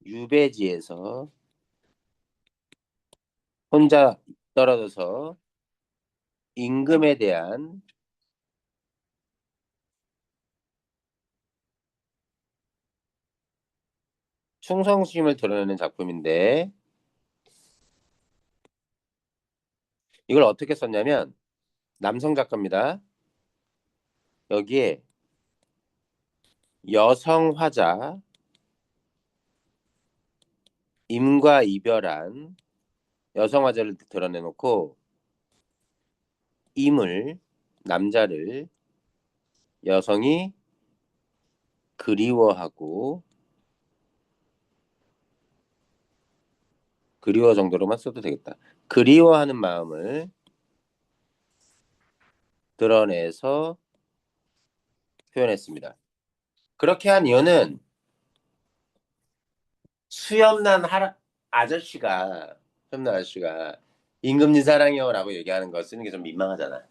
유배지에서 혼자 떨어져서 임금에 대한 충성심을 드러내는 작품인데 이걸 어떻게 썼냐면 남성 작가입니다. 여기에 여성 화자 임과 이별한 여성 화자를 드러내놓고 임을 남자를 여성이 그리워하고 그리워 정도로만 써도 되겠다. 그리워하는 마음을 드러내서 표현했습니다. 그렇게 한 이유는 수염난 수염난 아저씨가 임금님 사랑해요라고 얘기하는 거 쓰는 게 좀 민망하잖아.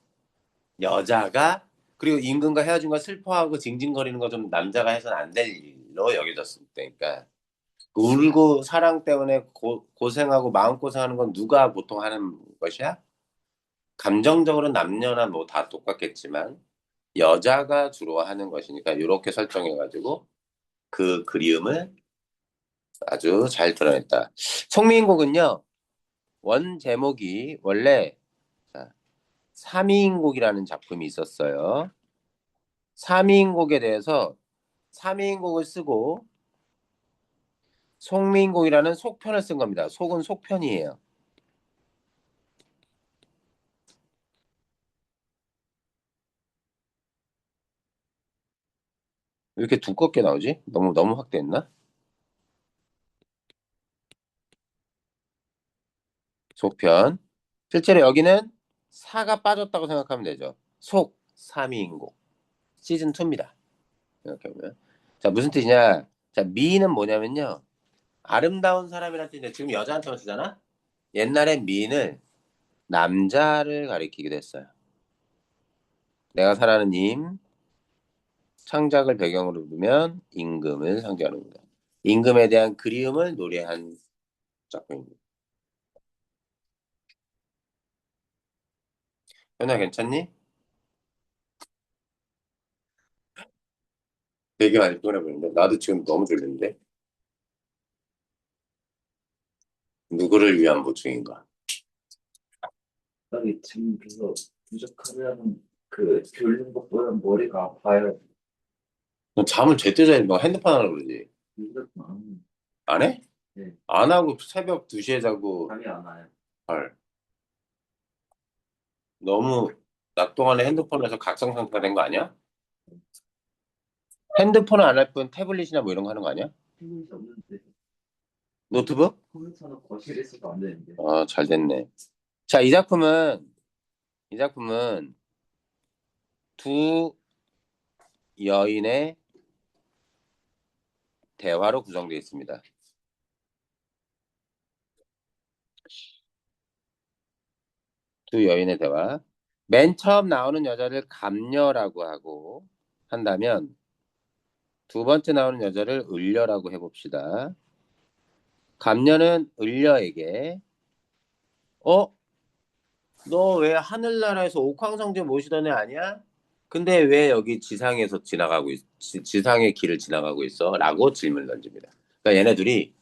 여자가 그리고 임금과 헤어진 거 슬퍼하고 징징거리는 거 좀 남자가 해서는 안 될 일로 여겨졌을 때니까 울고 사랑 때문에 고생하고 마음고생하는 건 누가 보통 하는 것이야? 감정적으로 남녀나 뭐 다 똑같겠지만 여자가 주로 하는 것이니까 이렇게 설정해가지고 그 그리움을 아주 잘 드러냈다. 송미인곡은요, 원 제목이 원래 자, 삼위인곡이라는 작품이 있었어요. 삼위인곡에 대해서 삼위인곡을 쓰고 송미인곡이라는 속편을 쓴 겁니다. 속은 속편이에요. 왜 이렇게 두껍게 나오지? 너무 확대했나? 속편. 실제로 여기는 사가 빠졌다고 생각하면 되죠. 속 삼위인곡 시즌 2입니다. 생각해보면. 자, 무슨 뜻이냐? 자, 미는 뭐냐면요. 아름다운 사람이라는 뜻인데 지금 여자한테만 쓰잖아? 옛날엔 미인을 남자를 가리키기도 했어요. 내가 사랑하는 님, 창작을 배경으로 두면 임금을 상징하는구나. 임금에 대한 그리움을 노래한 작품입니다. 현아 괜찮니? 되게 많이 피곤해보이는데 나도 지금 너무 졸린데 누구를 위한 보충인가? 아니, 지금 그래서 부족하면 그 졸린 것보다 머리가 아파요. 너 잠을 제때 자야 너 핸드폰 하라 그러지? 이것만. 안 해? 네, 안 하고 새벽 2시에 자고 잠이 안 와요. 헐. 너무 낮 동안에 핸드폰에서 각성 상태가 된 거 아니야? 핸드폰을 안 할 뿐 태블릿이나 뭐 이런 거 하는 거 아니야? 컴퓨터 없는데. 노트북? 컴퓨터는 거실에서도 안 되는데. 아, 잘 됐네. 자, 이 작품은 두 여인의 대화로 구성되어 있습니다. 두 여인의 대화. 맨 처음 나오는 여자를 감녀라고 하고 한다면 두 번째 나오는 여자를 을려라고 해봅시다. 감녀는 을려에게 너 왜 하늘나라에서 옥황상제 모시던 애 아니야? 근데 왜 여기 지상에서 지상의 길을 지나가고 있어? 라고 질문을 던집니다. 그러니까 얘네들이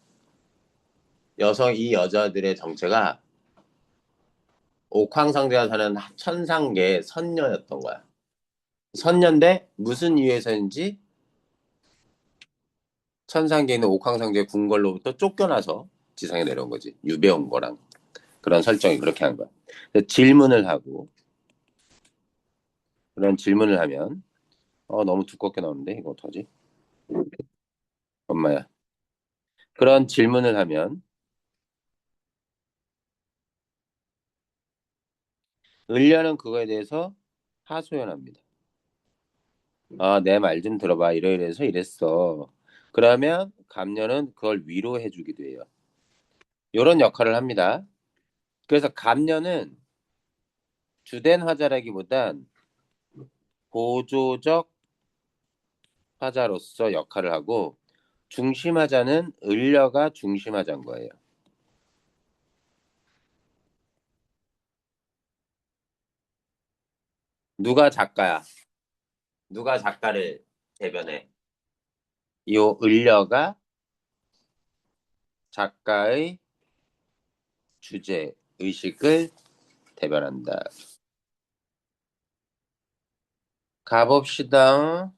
이 여자들의 정체가 옥황상제가 사는 천상계 선녀였던 거야. 선녀인데 무슨 이유에서인지 천상계에 있는 옥황상제 궁궐로부터 쫓겨나서 지상에 내려온 거지. 유배 온 거랑 그런 설정이 그렇게 한 거야. 질문을 하고 그런 질문을 하면 너무 두껍게 나오는데 이거 어떡하지? 엄마야. 그런 질문을 하면 을려는 그거에 대해서 하소연합니다. 내 말 좀 들어봐. 이래서 이랬어. 그러면 감녀는 그걸 위로해 주기도 해요. 이런 역할을 합니다. 그래서 감녀는 주된 화자라기보단 보조적 화자로서 역할을 하고 중심하자는 을려가 중심하자인 거예요. 누가 작가야? 누가 작가를 대변해? 요 을려가 작가의 주제, 의식을 대변한다. 가봅시다.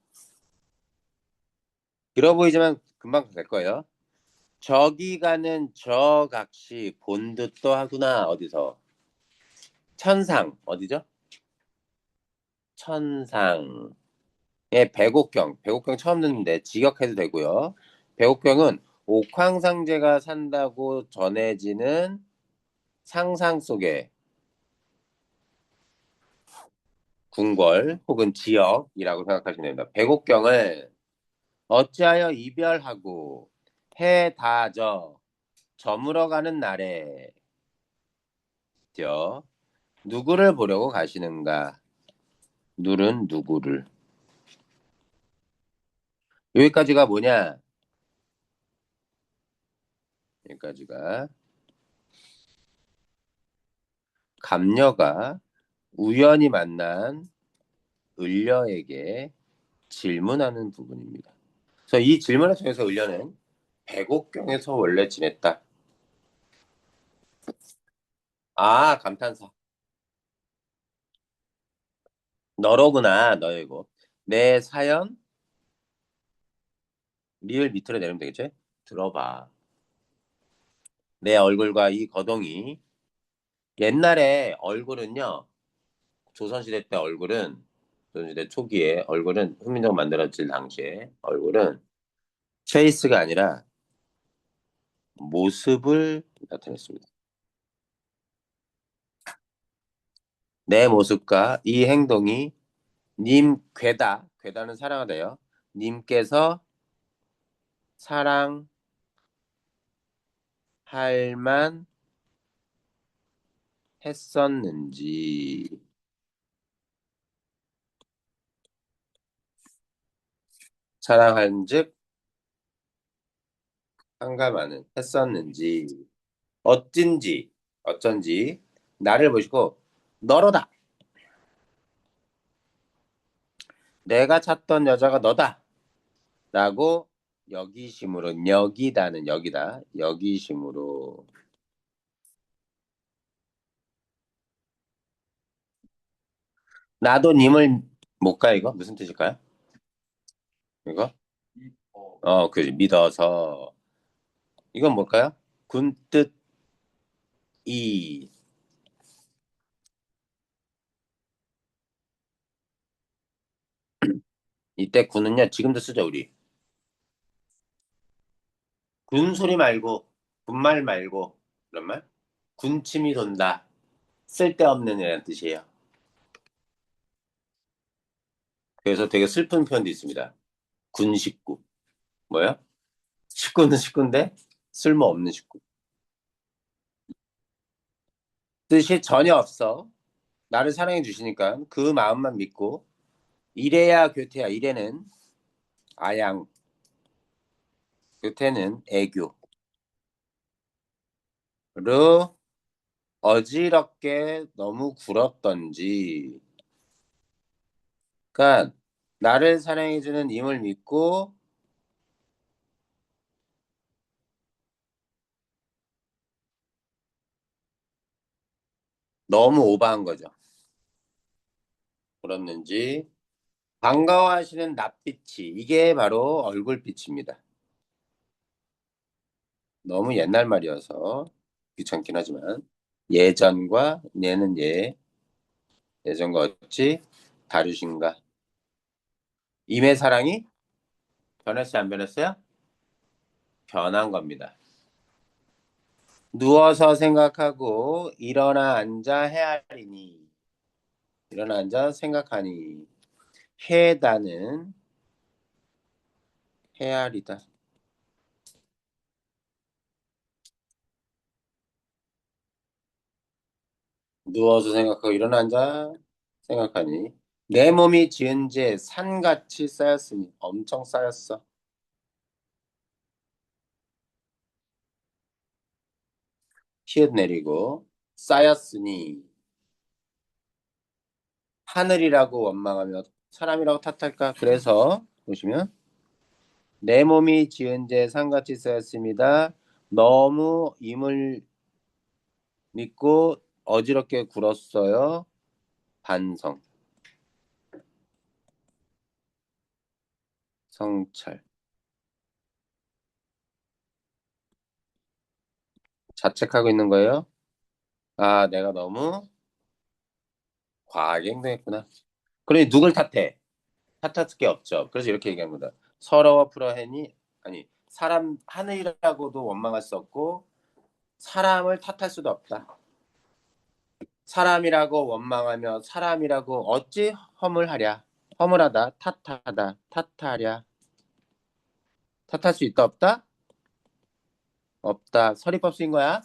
길어 보이지만 금방 될 거예요. 저기 가는 저 각시 본 듯도 하구나. 어디서? 천상. 어디죠? 천상의 배곡경. 배곡경 처음 듣는데 직역해도 되고요. 배곡경은 옥황상제가 산다고 전해지는 상상 속의 궁궐 혹은 지역이라고 생각하시면 됩니다. 배곡경을 어찌하여 이별하고 해 다져 저물어 가는 날에 죠. 누구를 보려고 가시는가? 누른 누구를. 여기까지가 뭐냐? 여기까지가 감녀가 우연히 만난 을려에게 질문하는 부분입니다. 그래서 이 질문을 통해서 을려는 백옥경에서 원래 지냈다. 아, 감탄사. 너로구나, 너이고. 내 사연, 리을 밑으로 내리면 되겠지? 들어봐. 내 얼굴과 이 거동이. 옛날에 얼굴은요, 조선시대 때 얼굴은, 조선시대 초기에 얼굴은, 훈민정 만들어질 당시에 얼굴은 페이스가 아니라 모습을 나타냈습니다. 내 모습과 이 행동이 님 괴다는 사랑하다요. 님께서 사랑할 만 했었는지, 사랑한즉 한가마는 했었는지, 어쩐지 나를 보시고 너로다. 내가 찾던 여자가 너다. 라고 여기심으로 여기다는 여기다 여기심으로 나도 님을 못 가 이거 무슨 뜻일까요? 이거 그 믿어서 이건 뭘까요? 군뜻이 이때 군은요 지금도 쓰죠 우리 군 소리 말고 군말 말고 그런 말 군침이 돈다 쓸데없는 이라는 뜻이에요. 그래서 되게 슬픈 표현도 있습니다. 군식구 뭐요? 식구는 식구인데 쓸모없는 식구 뜻이 전혀 없어. 나를 사랑해 주시니까 그 마음만 믿고 이래야 교태야. 이래는 아양, 교태는 애교로 어지럽게 너무 굴었던지. 그러니까 나를 사랑해주는 임을 믿고 너무 오버한 거죠. 그랬는지 반가워하시는 낯빛이 이게 바로 얼굴빛입니다. 너무 옛날 말이어서 귀찮긴 하지만 예전과 얘는 예전과 어찌 다르신가? 임의 사랑이 변했어요, 안 변했어요? 변한 겁니다. 누워서 생각하고 일어나 앉아 헤아리니 일어나 앉아 생각하니 헤다는 헤아리다. 누워서 생각하고 일어나 앉아 생각하니 내 몸이 지은 죄 산같이 쌓였으니 엄청 쌓였어. 피읍 내리고 쌓였으니 하늘이라고 원망하며 사람이라고 탓할까? 그래서 보시면 내 몸이 지은 죄 산같이 쌓였습니다. 너무 임을 믿고 어지럽게 굴었어요. 반성, 성찰. 자책하고 있는 거예요. 아, 내가 너무 과하게 행동했구나. 그러니 누굴 탓해? 탓할 게 없죠. 그래서 이렇게 얘기한 거다. 서러워 풀어해니 아니 사람 하늘이라고도 원망할 수 없고 사람을 탓할 수도 없다. 사람이라고 원망하며 사람이라고 어찌 허물하랴. 허물하다, 탓하다, 탓하랴. 탓할 수 있다 없다? 없다. 서리법 쓰인 거야.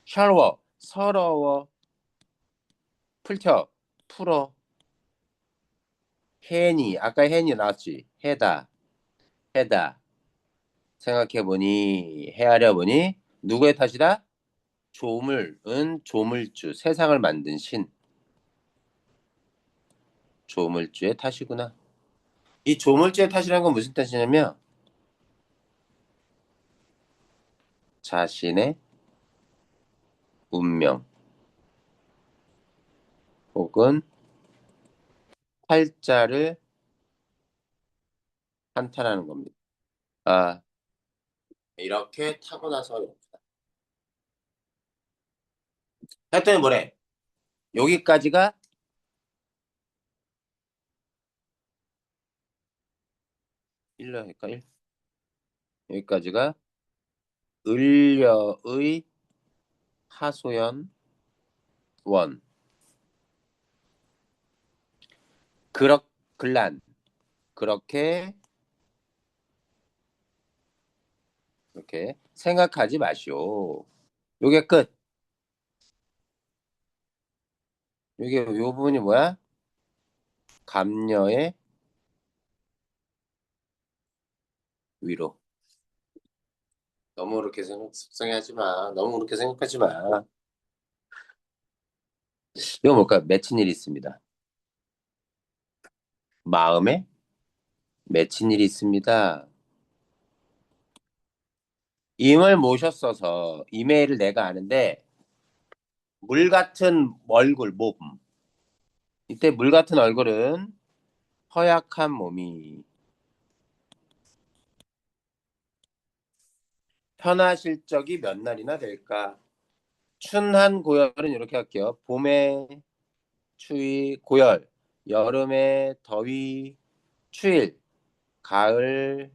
샬워, 서러워, 풀텨, 풀어. 해니, 아까 해니 나왔지. 해다, 해다. 생각해보니, 헤아려 보니, 누구의 탓이다? 조물은 조물주, 세상을 만든 신. 조물주의 탓이구나. 이 조물주의 탓이라는 건 무슨 탓이냐면, 자신의 운명, 혹은 팔자를 한탄하는 겁니다. 아, 이렇게 타고나서 이렇다. 했더니 뭐래? 여기까지가 1려니까 1. 여기까지가 을려의 하소연 원. 글란. 그렇게 생각하지 마시오. 요게 끝. 요게 요 부분이 뭐야? 감녀의 위로. 너무 그렇게 속상해하지 마. 너무 그렇게 생각하지 마. 이거 뭘까? 맺힌 일이 있습니다. 마음에 맺힌 일이 있습니다. 임을 모셨어서 이메일을 내가 아는데 물 같은 얼굴 몸. 이때 물 같은 얼굴은 허약한 몸이 편하실 적이 몇 날이나 될까? 춘한 고열은 이렇게 할게요. 봄에 추위 고열, 여름에 더위 추일, 가을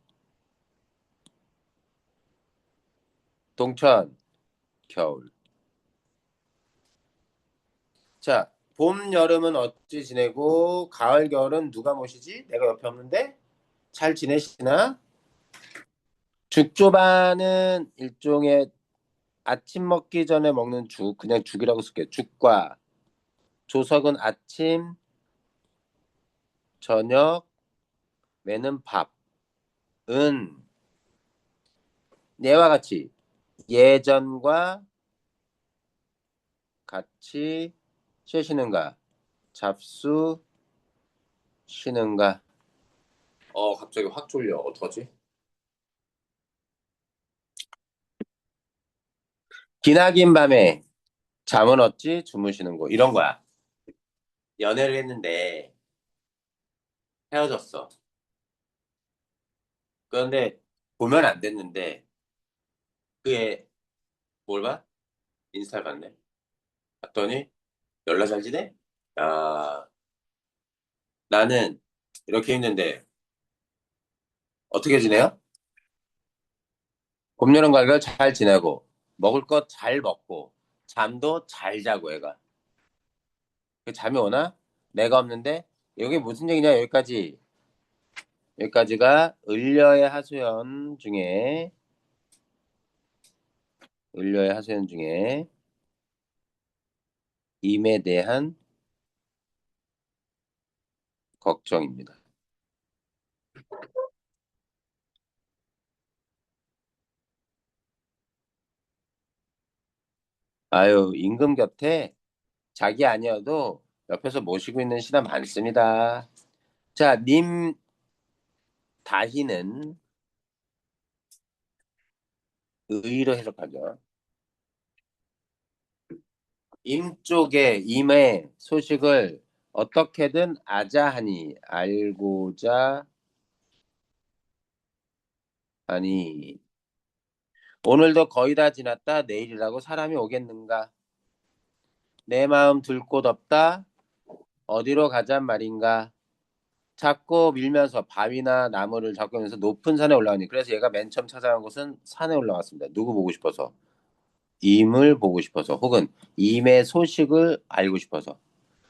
동천, 겨울. 자, 봄, 여름은 어찌 지내고 가을, 겨울은 누가 모시지? 내가 옆에 없는데 잘 지내시나? 죽조바는 일종의 아침 먹기 전에 먹는 죽, 그냥 죽이라고 쓸게요. 죽과 조석은 아침, 저녁, 매는 밥은 예와 같이 예전과 같이 쉬시는가? 잡수 쉬는가? 갑자기 확 졸려. 어떡하지? 기나긴 밤에 잠은 어찌 주무시는 거 이런 거야. 연애를 했는데 헤어졌어. 그런데 보면 안 됐는데 그의 뭘 봐? 인스타를 봤네. 봤더니 연락 잘 지내? 야, 나는 이렇게 힘든데 어떻게 지내요? 봄, 여름, 가을 잘 지내고 먹을 것 잘 먹고 잠도 잘 자고 애가. 그 잠이 오나? 내가 없는데 여기 무슨 얘기냐 여기까지. 여기까지가 을려의 하소연 중에 임에 대한 걱정입니다. 아유, 임금 곁에 자기 아니어도 옆에서 모시고 있는 신하 많습니다. 자, 님 다희는 의로 해석하죠. 임 쪽에 임의 소식을 어떻게든 아자하니 알고자 하니 오늘도 거의 다 지났다 내일이라고 사람이 오겠는가? 내 마음 둘 곳 없다 어디로 가잔 말인가? 자꾸 밀면서 바위나 나무를 잡고 면서 높은 산에 올라가니 그래서 얘가 맨 처음 찾아간 곳은 산에 올라갔습니다. 누구 보고 싶어서? 임을 보고 싶어서 혹은 임의 소식을 알고 싶어서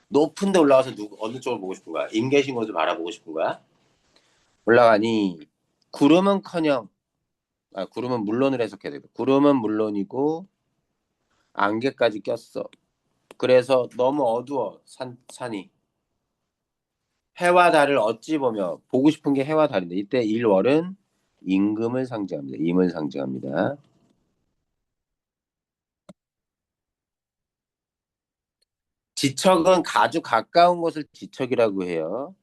높은 데 올라가서 어느 쪽을 보고 싶은 거야? 임 계신 곳을 바라보고 싶은 거야? 올라가니 구름은커녕 구름은 물론을 해석해야 되고 구름은 물론이고 안개까지 꼈어. 그래서 너무 어두워 산이 해와 달을 어찌 보며 보고 싶은 게 해와 달인데 이때 일월은 임금을 상징합니다. 임을 상징합니다. 지척은 아주 가까운 곳을 지척이라고 해요.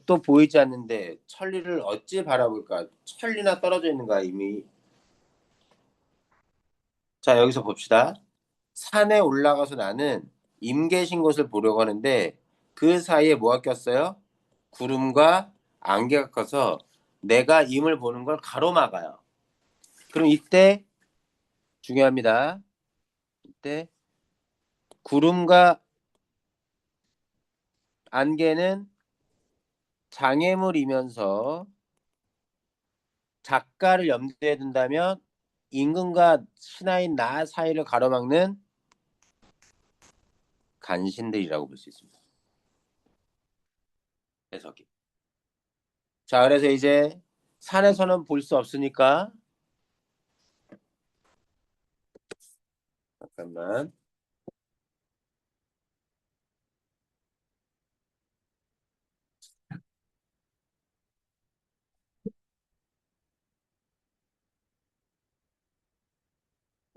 또 보이지 않는데 천리를 어찌 바라볼까? 천리나 떨어져 있는가 이미. 자, 여기서 봅시다. 산에 올라가서 나는 임 계신 곳을 보려고 하는데 그 사이에 뭐가 꼈어요? 구름과 안개가 껴서 내가 임을 보는 걸 가로막아요. 그럼 이때 중요합니다. 이때 구름과 안개는 장애물이면서 작가를 염두에 둔다면 임금과 신하인 나 사이를 가로막는 간신들이라고 볼 수 있습니다. 해석이. 자, 그래서 이제 산에서는 볼 수 없으니까 잠깐만.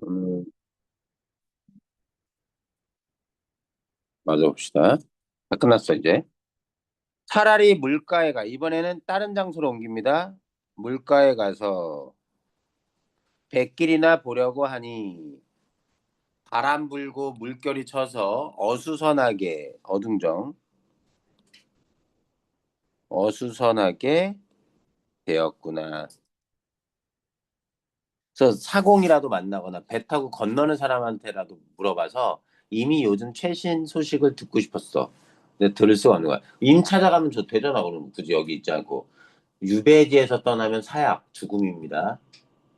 음, 맞아 봅시다. 다 끝났어 이제. 차라리 물가에 가. 이번에는 다른 장소로 옮깁니다. 물가에 가서 백길이나 보려고 하니 바람 불고 물결이 쳐서 어수선하게 되었구나. 그래서 사공이라도 만나거나 배 타고 건너는 사람한테라도 물어봐서 이미 요즘 최신 소식을 듣고 싶었어. 근데 들을 수가 없는 거야. 임 찾아가면 되잖아. 그럼 굳이 여기 있지 않고. 유배지에서 떠나면 사약, 죽음입니다.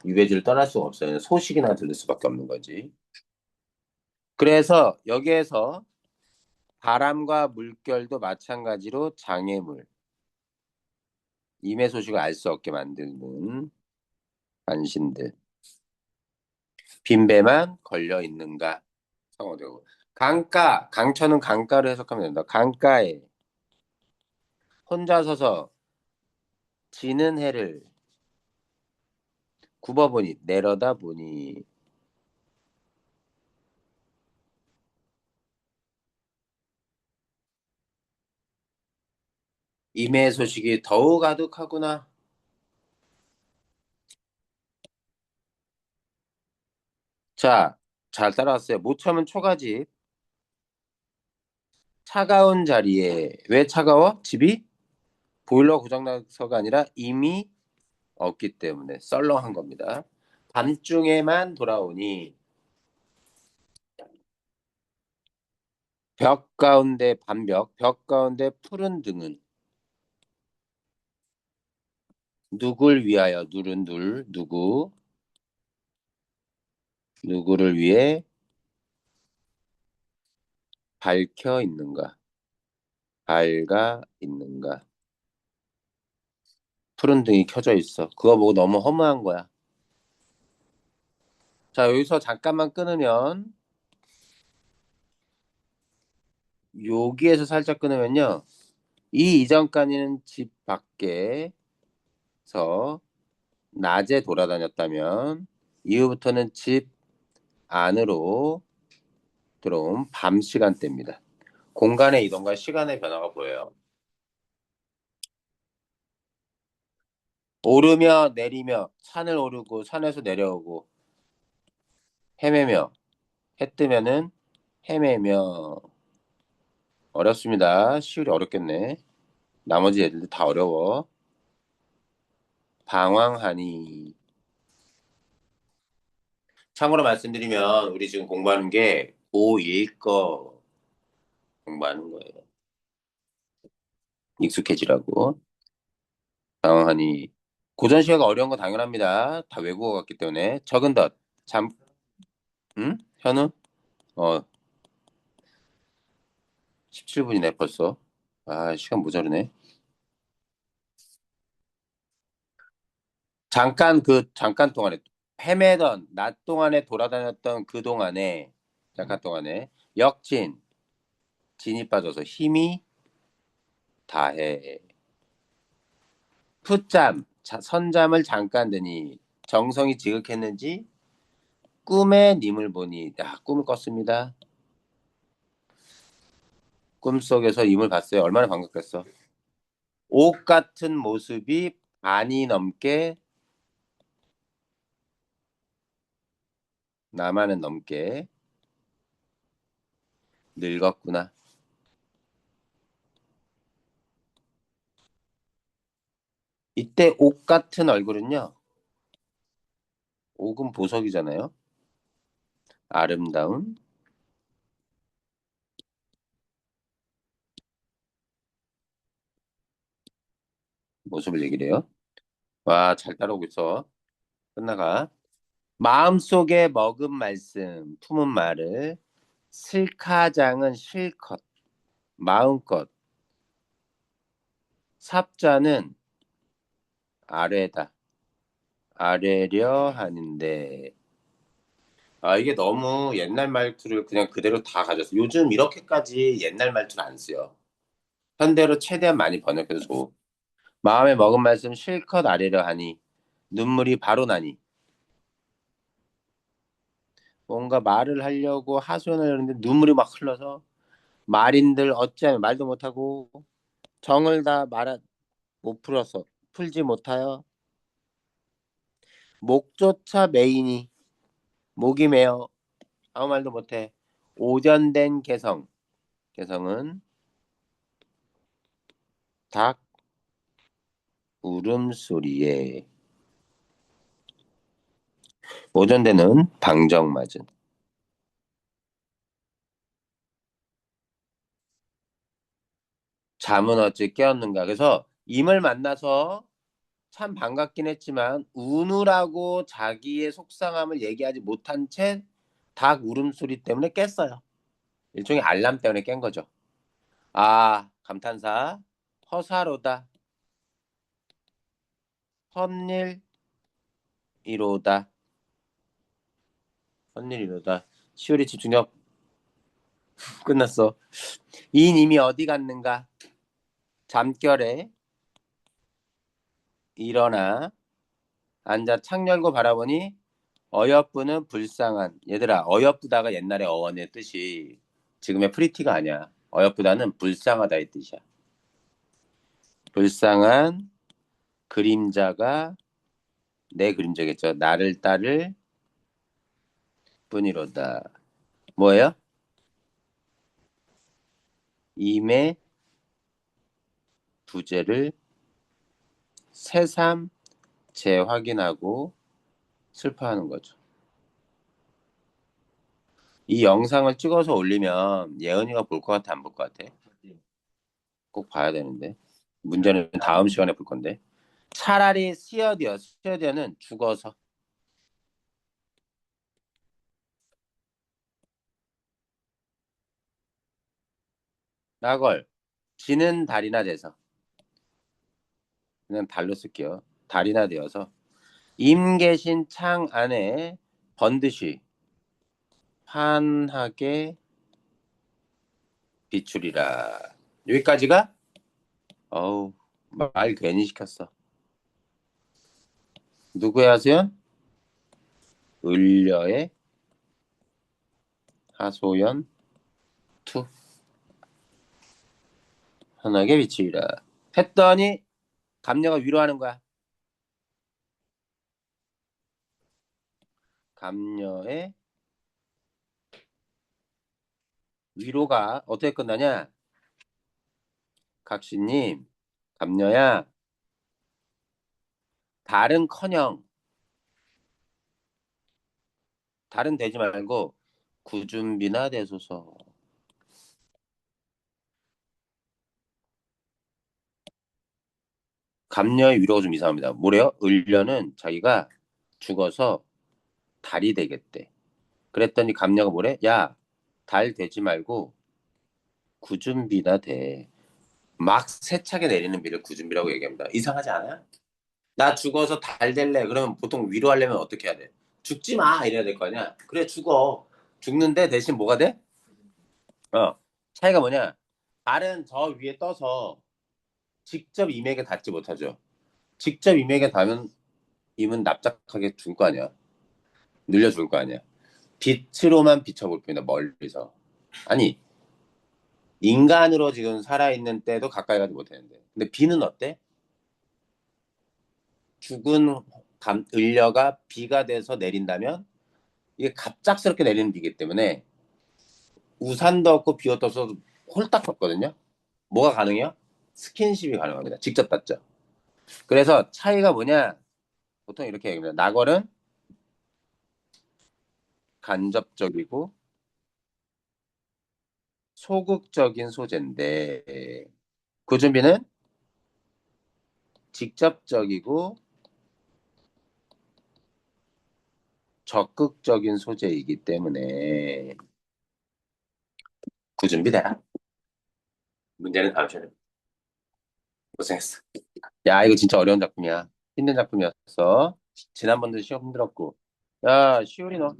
유배지를 떠날 수가 없어요. 소식이나 들을 수밖에 없는 거지. 그래서 여기에서 바람과 물결도 마찬가지로 장애물, 임의 소식을 알 수 없게 만드는 간신들. 빈배만 걸려 있는가? 성어되고. 강천은 강가로 해석하면 된다. 강가에 혼자 서서 지는 해를 굽어보니, 내려다보니, 임의 소식이 더욱 아득하구나. 자, 잘 따라왔어요. 모처음은 초가집. 차가운 자리에, 왜 차가워? 집이? 보일러 고장나서가 아니라 이미 없기 때문에 썰렁한 겁니다. 밤중에만 돌아오니 벽 가운데 푸른 등은 누굴 위하여 누구를 위해 밝혀 있는가? 밝아 있는가? 푸른 등이 켜져 있어. 그거 보고 너무 허무한 거야. 자, 여기서 잠깐만 끊으면 여기에서 살짝 끊으면요. 이 이전까지는 집 밖에서 낮에 돌아다녔다면 이후부터는 집 안으로 들어온 밤 시간대입니다. 공간의 이동과 시간의 변화가 보여요. 오르며 내리며 산을 오르고 산에서 내려오고 헤매며 해 뜨면은 헤매며 어렵습니다. 시울이 어렵겠네. 나머지 애들도 다 어려워. 방황하니. 참고로 말씀드리면 우리 지금 공부하는 게 고1거 공부하는 거예요. 익숙해지라고. 방황하니. 고전 시어가 어려운 건 당연합니다. 다 외국어 같기 때문에. 적은 덧. 잠, 응? 현우? 어, 17분이네 벌써. 아, 시간 모자르네. 잠깐 동안에 헤매던 낮 동안에 돌아다녔던 그 동안에 잠깐 동안에 역진 진이 빠져서 힘이 다해. 풋잠 선잠을 잠깐 드니 정성이 지극했는지 꿈에 님을 보니 꿈을 꿨습니다. 꿈속에서 임을 봤어요. 얼마나 반갑겠어. 옥 같은 모습이 반이 넘게 나만은 넘게 늙었구나. 이때 옥 같은 얼굴은요. 옥은 보석이잖아요. 아름다운 모습을 얘기를 해요. 와, 잘 따라오고 있어. 끝나가. 마음속에 먹은 말씀, 품은 말을 슬카장은 실컷, 마음껏, 삽자는 아래다, 아래려 하는데. 이게 너무 옛날 말투를 그냥 그대로 다 가졌어. 요즘 이렇게까지 옛날 말투를 안 써요. 현대로 최대한 많이 번역해서 줘. 마음에 먹은 말씀 실컷 아뢰려 하니 눈물이 바로 나니 뭔가 말을 하려고 하소연을 하는데 눈물이 막 흘러서 말인들 어찌하면 말도 못하고 정을 다 말 못 풀어서 풀지 못하여 목조차 메이니 목이 메어 아무 말도 못해 오전된 개성은 닭 울음소리에 오전되는 방정맞은 잠은 어찌 깨었는가. 그래서 임을 만나서 참 반갑긴 했지만 우느라고 자기의 속상함을 얘기하지 못한 채 닭 울음소리 때문에 깼어요. 일종의 알람 때문에 깬 거죠. 감탄사. 허사로다. 헛일이로다. 헛일이로다. 시오리 집중력 끝났어. 이 님이 어디 갔는가? 잠결에 일어나 앉아 창 열고 바라보니 어여쁘는 불쌍한. 얘들아, 어여쁘다가 옛날에 어원의 뜻이 지금의 프리티가 아니야. 어여쁘다는 불쌍하다의 뜻이야. 불쌍한 그림자가 내 그림자겠죠. 나를 따를 뿐이로다. 뭐예요? 임의 부재를 새삼 재확인하고 슬퍼하는 거죠. 이 영상을 찍어서 올리면 예은이가 볼 것 같아, 안 볼 것 같아? 꼭 봐야 되는데. 문제는 다음 시간에 볼 건데. 차라리 스여디어는 죽어서. 나걸 지는 달이나 돼서 그냥 달로 쓸게요. 달이나 되어서 임 계신 창 안에 번듯이 환하게 비추리라. 여기까지가 어우 말 괜히 시켰어. 누구의 하소연? 을려의 하소연 투 환하게 비추리라. 했더니 감녀가 위로하는 거야. 감녀의 위로가 어떻게 끝나냐? 각시님, 감녀야, 달은커녕 달은 되지 말고 구준비나 되소서. 감녀의 위로가 좀 이상합니다. 뭐래요? 을려는 자기가 죽어서 달이 되겠대. 그랬더니 감녀가 뭐래? 야, 달 되지 말고 구준비나 돼. 막 세차게 내리는 비를 구준비라고 얘기합니다. 이상하지 않아요? 나 죽어서 달 될래. 그러면 보통 위로하려면 어떻게 해야 돼? 죽지 마. 이래야 될 거 아니야? 그래, 죽어. 죽는데 대신 뭐가 돼? 차이가 뭐냐? 달은 저 위에 떠서 직접 임에게 닿지 못하죠. 직접 임에게 닿으면 임은 납작하게 죽을 거 아니야. 늘려 죽을 거 아니야. 빛으로만 비춰볼 뿐이다. 멀리서. 아니, 인간으로 지금 살아있는 때도 가까이 가지 못했는데. 근데 비는 어때? 죽은 을려가 비가 돼서 내린다면 이게 갑작스럽게 내리는 비기 때문에 우산도 없고 비가 떠서 홀딱 섰거든요. 뭐가 가능해요? 스킨십이 가능합니다. 직접 닿죠. 그래서 차이가 뭐냐? 보통 이렇게 얘기합니다. 낙월은 간접적이고 소극적인 소재인데 구준비는 직접적이고 적극적인 소재이기 때문에 구준비대라. 문제는 다음 시간에. 고생했어. 야, 이거 진짜 어려운 작품이야. 힘든 작품이었어. 지난번도 시험 힘들었고. 야, 시우리 너